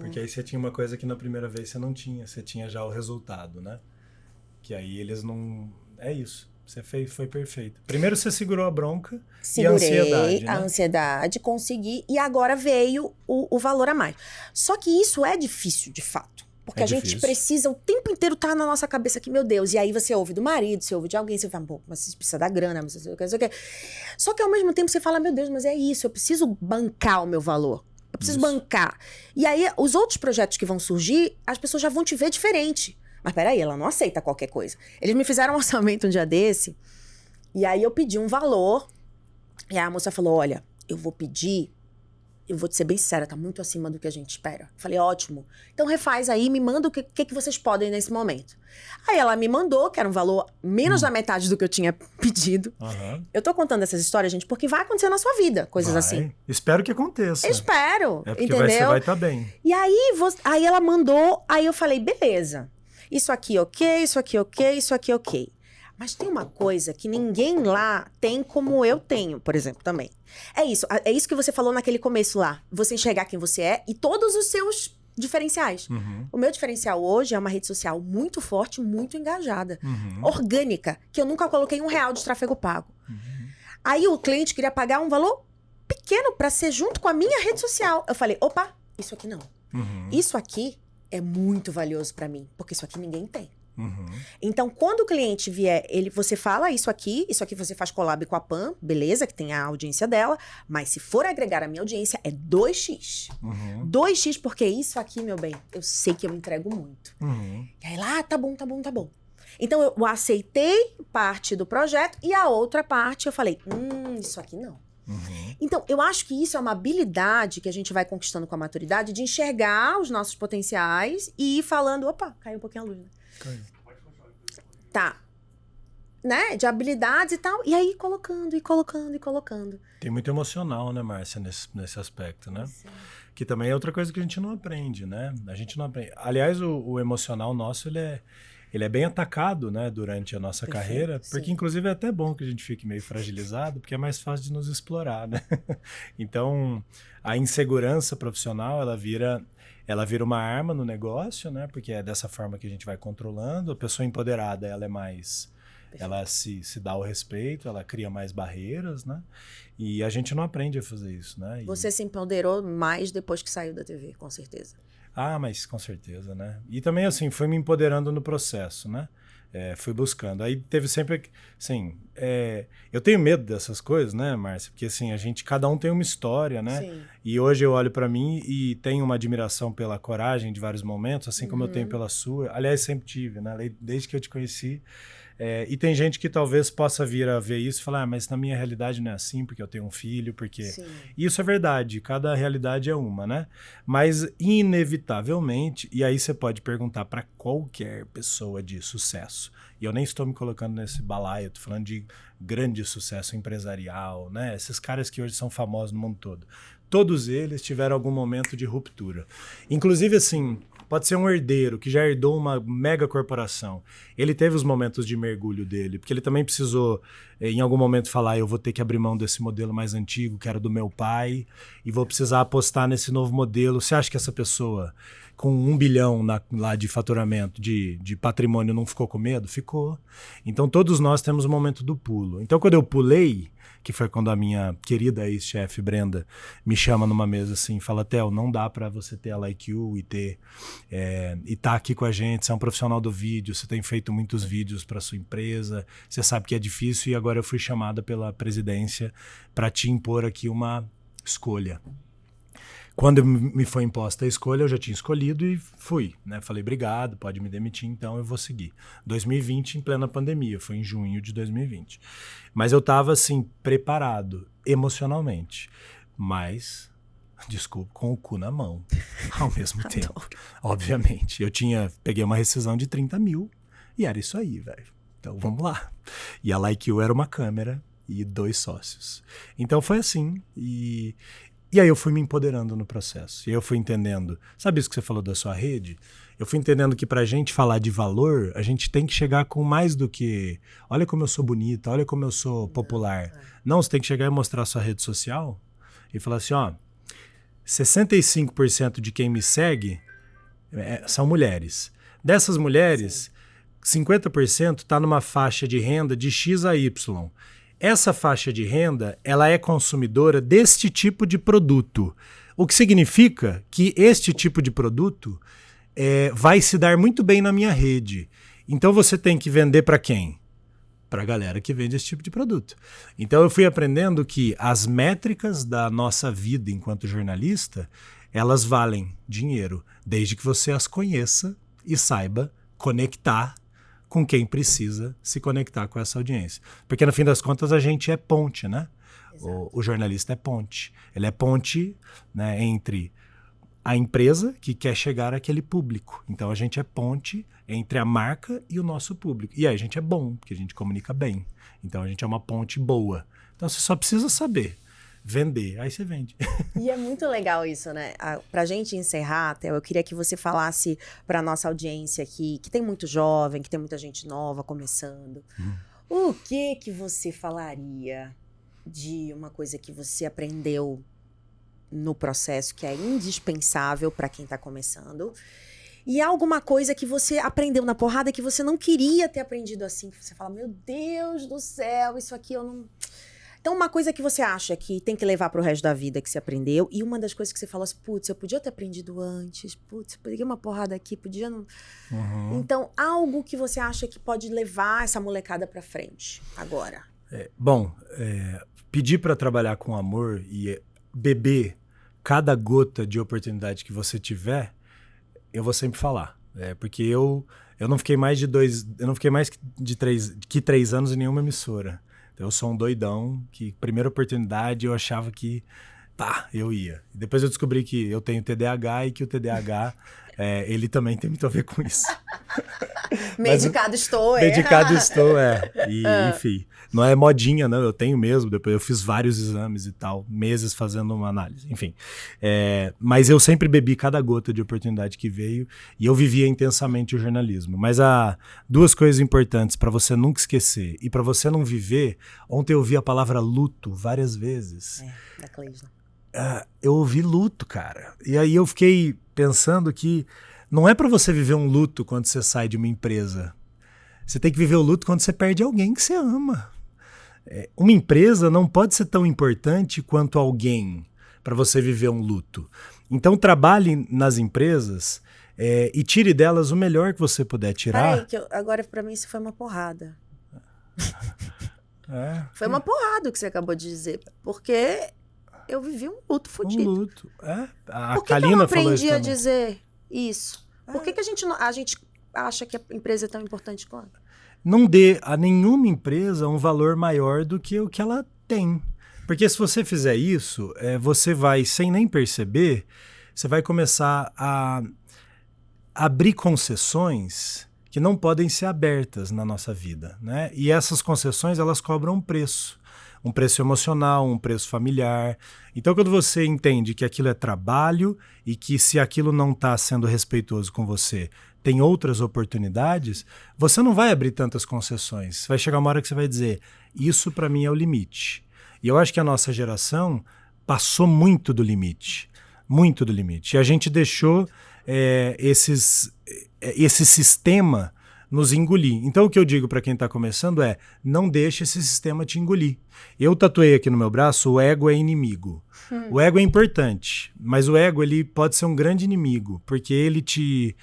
Porque aí você tinha uma coisa que na primeira vez você não tinha. Você tinha já o resultado, né? Que aí eles não... É isso. Você foi perfeito. Primeiro você segurou a bronca. Segurei e a ansiedade, né? A ansiedade, consegui. E agora veio o valor a mais. Só que isso é difícil, de fato. Porque a gente precisa o tempo inteiro estar na nossa cabeça aqui, meu Deus. E aí você ouve do marido, você ouve de alguém, você fala, pô, mas você precisa da grana, mas você não sei o que. Só que ao mesmo tempo você fala, meu Deus, mas é isso, eu preciso bancar o meu valor. Eu preciso bancar. E aí os outros projetos que vão surgir, as pessoas já vão te ver diferente. Mas peraí, ela não aceita qualquer coisa. Eles me fizeram um orçamento um dia desse, e aí eu pedi um valor, e a moça falou, olha, eu vou pedir, eu vou te ser bem sincera, tá muito acima do que a gente espera. Falei, ótimo. Então refaz aí, me manda o que vocês podem nesse momento. Aí ela me mandou, que era um valor menos da metade do que eu tinha pedido. Eu tô contando essas histórias, gente, porque vai acontecer na sua vida, coisas assim. Espero que aconteça. Espero, porque entendeu? Você vai estar bem. E aí, aí ela mandou, aí eu falei, beleza. Isso aqui ok, isso aqui ok, isso aqui ok. Mas tem uma coisa que ninguém lá tem como eu tenho, por exemplo, também. É isso que você falou naquele começo lá. Você enxergar quem você é e todos os seus diferenciais. O meu diferencial hoje é uma rede social muito forte, muito engajada. Orgânica, que eu nunca coloquei R$1 de tráfego pago. Aí o cliente queria pagar um valor pequeno para ser junto com a minha rede social. Eu falei, opa, isso aqui não. Isso aqui é muito valioso para mim, porque isso aqui ninguém tem. Então, quando o cliente vier, você fala isso aqui você faz collab com a PAN, beleza, que tem a audiência dela, mas se for agregar a minha audiência, é 2x. 2x, porque isso aqui, meu bem, eu sei que eu entrego muito. E aí lá, tá bom. Então, eu aceitei parte do projeto e a outra parte eu falei, isso aqui não. Então, eu acho que isso é uma habilidade que a gente vai conquistando com a maturidade de enxergar os nossos potenciais e ir falando, opa, caiu um pouquinho a luz, né? Tá. Né? De habilidades e tal. E aí, colocando. Tem muito emocional, né, Márcia, nesse aspecto, né? Sim. Que também é outra coisa que a gente não aprende, né? A gente não aprende. Aliás, o emocional nosso, ele é bem atacado, né, durante a nossa carreira, porque sim. Inclusive é até bom que a gente fique meio fragilizado, porque é mais fácil de nos explorar, né? Então, a insegurança profissional, ela vira uma arma no negócio, né? Porque é dessa forma que a gente vai controlando. A pessoa empoderada, ela é mais... Perfeito. Ela se dá o respeito, ela cria mais barreiras, né? E a gente não aprende a fazer isso, né? Você se empoderou mais depois que saiu da TV, com certeza. Ah, mas com certeza, né? E também, assim, foi me empoderando no processo, né? Fui buscando. Aí teve sempre, assim, eu tenho medo dessas coisas, né, Márcia? Porque, assim, cada um tem uma história, né? Sim. E hoje eu olho pra mim e tenho uma admiração pela coragem de vários momentos, assim como eu tenho pela sua. Aliás, sempre tive, né? Desde que eu te conheci. E tem gente que talvez possa vir a ver isso e falar, mas na minha realidade não é assim, porque eu tenho um filho, porque... Sim. Isso é verdade, cada realidade é uma, né? Mas inevitavelmente, e aí você pode perguntar para qualquer pessoa de sucesso, e eu nem estou me colocando nesse balaio, eu tô falando de grande sucesso empresarial, né? Esses caras que hoje são famosos no mundo todo. Todos eles tiveram algum momento de ruptura. Inclusive, assim... Pode ser um herdeiro que já herdou uma mega corporação. Ele teve os momentos de mergulho dele, porque ele também precisou, em algum momento, falar, eu vou ter que abrir mão desse modelo mais antigo, que era do meu pai, e vou precisar apostar nesse novo modelo. Você acha que essa pessoa, com 1 bilhão lá de faturamento, de patrimônio, não ficou com medo? Ficou. Então, todos nós temos o momento do pulo. Então, quando eu pulei, que foi quando a minha querida ex-chefe Brenda me chama numa mesa assim, fala, Theo, não dá para você ter a Like You e tá aqui com a gente, você é um profissional do vídeo, você tem feito muitos vídeos para sua empresa, você sabe que é difícil e agora eu fui chamada pela presidência para te impor aqui uma escolha. Quando me foi imposta a escolha, eu já tinha escolhido e fui, né? Falei, obrigado, pode me demitir, então eu vou seguir. 2020, em plena pandemia, foi em junho de 2020. Mas eu estava, assim, preparado emocionalmente, mas, desculpa, com o cu na mão, ao mesmo tempo. Obviamente, peguei uma rescisão de 30 mil e era isso aí, velho. Então, vamos lá. E a Like You era uma câmera e 2 sócios. Então, foi assim, E aí eu fui me empoderando no processo. E eu fui entendendo... Sabe isso que você falou da sua rede? Eu fui entendendo que pra gente falar de valor, a gente tem que chegar com mais do que... Olha como eu sou bonita, olha como eu sou popular. Não, você tem que chegar e mostrar a sua rede social e falar assim, 65% de quem me segue são mulheres. Dessas mulheres, sim, 50% tá numa faixa de renda de X a Y. Essa faixa de renda, ela é consumidora deste tipo de produto. O que significa que este tipo de produto vai se dar muito bem na minha rede. Então você tem que vender para quem? Para a galera que vende esse tipo de produto. Então eu fui aprendendo que as métricas da nossa vida enquanto jornalista, elas valem dinheiro, desde que você as conheça e saiba conectar com quem precisa se conectar com essa audiência. Porque no fim das contas a gente é ponte, né? O jornalista é ponte. Ele é ponte, né, entre a empresa que quer chegar àquele público. Então a gente é ponte entre a marca e o nosso público. E aí a gente é bom, porque a gente comunica bem. Então a gente é uma ponte boa. Então você só precisa saber vender, aí você vende. E é muito legal isso, né? Pra gente encerrar, Theo, eu queria que você falasse pra nossa audiência aqui, que tem muito jovem, que tem muita gente nova começando. O que você falaria de uma coisa que você aprendeu no processo que é indispensável para quem está começando, e alguma coisa que você aprendeu na porrada que você não queria ter aprendido assim, que você fala, meu Deus do céu, isso aqui eu não... Então, uma coisa que você acha que tem que levar para o resto da vida que você aprendeu, e uma das coisas que você falou assim, putz, eu podia ter aprendido antes, putz, eu peguei uma porrada aqui, podia não... Então, algo que você acha que pode levar essa molecada para frente agora? Pedir para trabalhar com amor e beber cada gota de oportunidade que você tiver, eu vou sempre falar. Porque eu não fiquei mais de 3 anos em nenhuma emissora. Então eu sou um doidão que, primeira oportunidade, eu achava que, eu ia. Depois eu descobri que eu tenho TDAH e que o TDAH, ele também tem muito a ver com isso. Medicado estou, Medicado estou, enfim, não é modinha, não, eu tenho mesmo, depois eu fiz vários exames e tal, meses fazendo uma análise, enfim. Mas eu sempre bebi cada gota de oportunidade que veio e eu vivia intensamente o jornalismo. Mas há 2 coisas importantes para você nunca esquecer e para você não viver. Ontem eu ouvi a palavra luto várias vezes. Da Cleisna. Eu ouvi luto, cara. E aí eu fiquei pensando que não é para você viver um luto quando você sai de uma empresa. Você tem que viver o luto quando você perde alguém que você ama. Uma empresa não pode ser tão importante quanto alguém para você viver um luto. Então trabalhe nas empresas e tire delas o melhor que você puder tirar. Peraí, agora para mim isso foi uma porrada. Foi uma porrada o que você acabou de dizer. Porque eu vivi um luto fodido. Um luto. A Por que Kalina eu não falou isso aprendi a também. dizer isso? Por que a gente acha que a empresa é tão importante quanto? Não dê a nenhuma empresa um valor maior do que o que ela tem. Porque se você fizer isso, você vai, sem nem perceber, você vai começar a abrir concessões que não podem ser abertas na nossa vida, né? E essas concessões, elas cobram um preço emocional, um preço familiar. Então, quando você entende que aquilo é trabalho e que se aquilo não está sendo respeitoso com você, tem outras oportunidades, você não vai abrir tantas concessões. Vai chegar uma hora que você vai dizer, isso para mim é o limite. E eu acho que a nossa geração passou muito do limite. Muito do limite. E a gente deixou esse sistema nos engolir. Então o que eu digo para quem está começando é, não deixe esse sistema te engolir. Eu tatuei aqui no meu braço, o ego é inimigo. O ego é importante, mas o ego ele pode ser um grande inimigo, porque ele te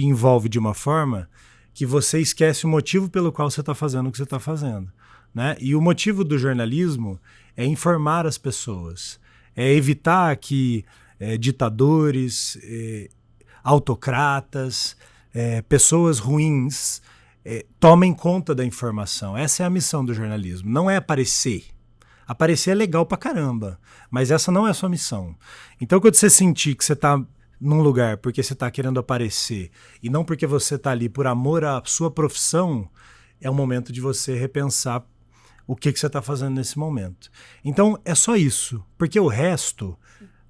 envolve de uma forma que você esquece o motivo pelo qual você está fazendo o que você está fazendo, né? E o motivo do jornalismo é informar as pessoas, é evitar que ditadores, autocratas, pessoas ruins tomem conta da informação. Essa é a missão do jornalismo, não é aparecer. Aparecer é legal pra caramba, mas essa não é a sua missão. Então quando você sentir que você está num lugar porque você está querendo aparecer e não porque você está ali por amor à sua profissão, é o momento de você repensar o que você está fazendo nesse momento. Então é só isso, porque o resto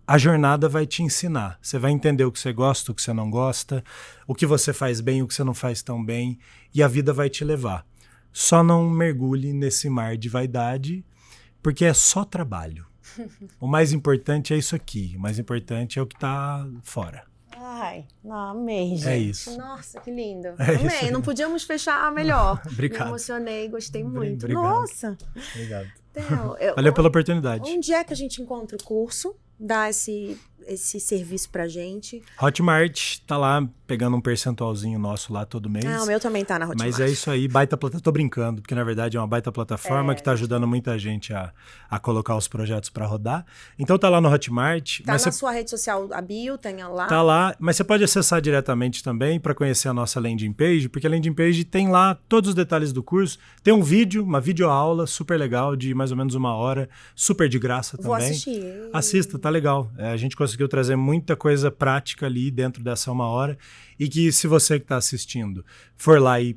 a jornada vai te ensinar. Você vai entender o que você gosta, o que você não gosta, o que você faz bem, o que você não faz tão bem, e a vida vai te levar. Só não mergulhe nesse mar de vaidade, porque é só trabalho. O mais importante é isso aqui, o mais importante é o que está fora. Ai, não, amei, gente. É isso. Nossa, que lindo. É amei, isso. Não podíamos fechar melhor. Obrigado. Me emocionei, gostei muito. Obrigado. Nossa. Obrigado. Theo, Valeu pela oportunidade. Onde é que a gente encontra o curso? Dá esse serviço pra gente. Hotmart tá lá pegando um percentualzinho nosso lá todo mês. O meu também tá na Hotmart. Mas é isso aí, baita plataforma. Tô brincando, porque na verdade é uma baita plataforma que tá ajudando muita gente a colocar os projetos para rodar. Então tá lá no Hotmart. Tá na sua rede social, a bio, tem lá. Tá lá, mas você pode acessar diretamente também para conhecer a nossa landing page, porque a landing page tem lá todos os detalhes do curso. Tem um vídeo, uma videoaula super legal de mais ou menos 1 hora, super de graça também. Vou assistir. Assista, tá legal. A gente conseguiu trazer muita coisa prática ali dentro dessa 1 hora e que se você que está assistindo for lá e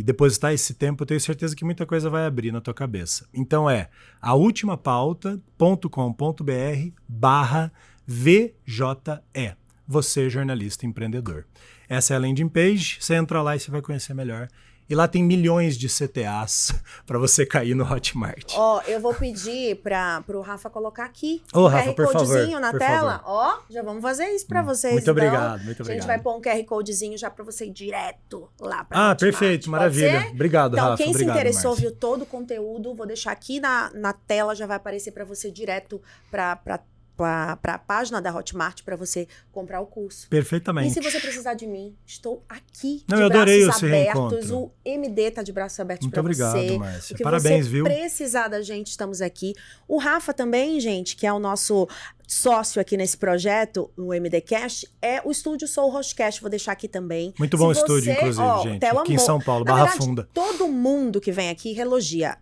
depositar esse tempo, eu tenho certeza que muita coisa vai abrir na tua cabeça. Então é aultimapauta.com.br/VJE. Você, jornalista empreendedor. Essa é a landing page, você entra lá e você vai conhecer melhor. E lá tem milhões de CTAs para você cair no Hotmart. Eu vou pedir pro Rafa colocar aqui Rafa, por favor, na tela. Já vamos fazer isso para vocês. Muito obrigado, muito obrigado. A gente vai pôr um QR Codezinho já para você ir direto lá para Hotmart. Perfeito, maravilha. Obrigado, então, Rafa. Quem obrigado, se interessou, Márcia. viu todo o conteúdo, vou deixar aqui na tela, já vai aparecer para você direto para a página da Hotmart para você comprar o curso. Perfeitamente. E se você precisar de mim, estou aqui Não, de eu adorei braços esse abertos. reencontro. O MD tá de braços abertos para você. Muito obrigado, Márcia. O que Parabéns, você viu? precisar da gente, estamos aqui. O Rafa também, gente, que é o nosso sócio aqui nesse projeto, no MDcast, é o estúdio Soul Hostcast. Vou deixar aqui também. Muito bom estúdio, inclusive, gente. Aqui em São Paulo, Barra Funda. Todo mundo que vem aqui elogia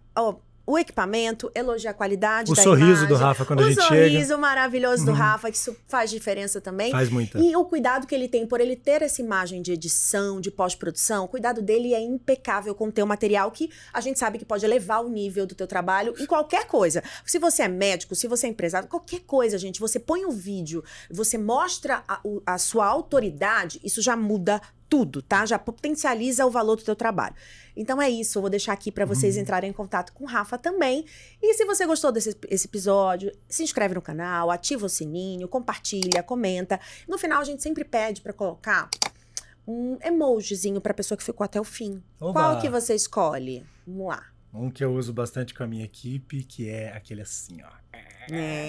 o equipamento, elogia a qualidade da sorriso imagem, do Rafa quando a gente chega. O sorriso maravilhoso do Rafa, que isso faz diferença também. Faz muita. E o cuidado que ele tem por ele ter essa imagem de edição, de pós-produção, o cuidado dele é impecável com o teu material, que a gente sabe que pode elevar o nível do teu trabalho em qualquer coisa. Se você é médico, se você é empresário, qualquer coisa, gente, você põe o vídeo, você mostra a sua autoridade, isso já muda tudo, tá? Já potencializa o valor do teu trabalho. Então é isso, eu vou deixar aqui para vocês entrarem em contato com o Rafa também. E se você gostou desse episódio, se inscreve no canal, ativa o sininho, compartilha, comenta. No final a gente sempre pede para colocar um emojizinho para pessoa que ficou até o fim. Oba! Qual que você escolhe? Vamos lá. Um que eu uso bastante com a minha equipe, que é aquele assim, ó.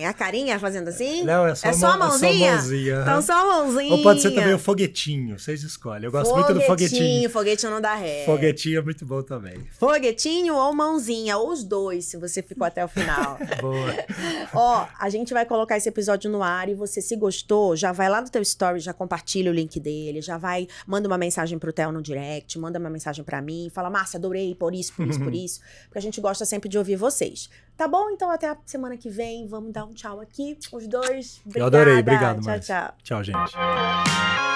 A carinha fazendo assim? Não, é só a mãozinha? É só a mãozinha? Então só a mãozinha. Ou pode ser também o foguetinho, vocês escolhem. Eu gosto muito do foguetinho. Foguetinho não dá ré. Foguetinho é muito bom também. Foguetinho ou mãozinha, ou os dois, se você ficou até o final. Boa. A gente vai colocar esse episódio no ar e você, se gostou, já vai lá no teu story, já compartilha o link dele, já vai, manda uma mensagem pro Theo no direct, manda uma mensagem pra mim, fala, Márcia, adorei, por isso, porque a gente gosta sempre de ouvir vocês. Tá bom? Então até a semana que vem, vamos dar um tchau aqui, os dois. Obrigada. Eu adorei, obrigado, Tchau, Márcia. tchau. Tchau, gente.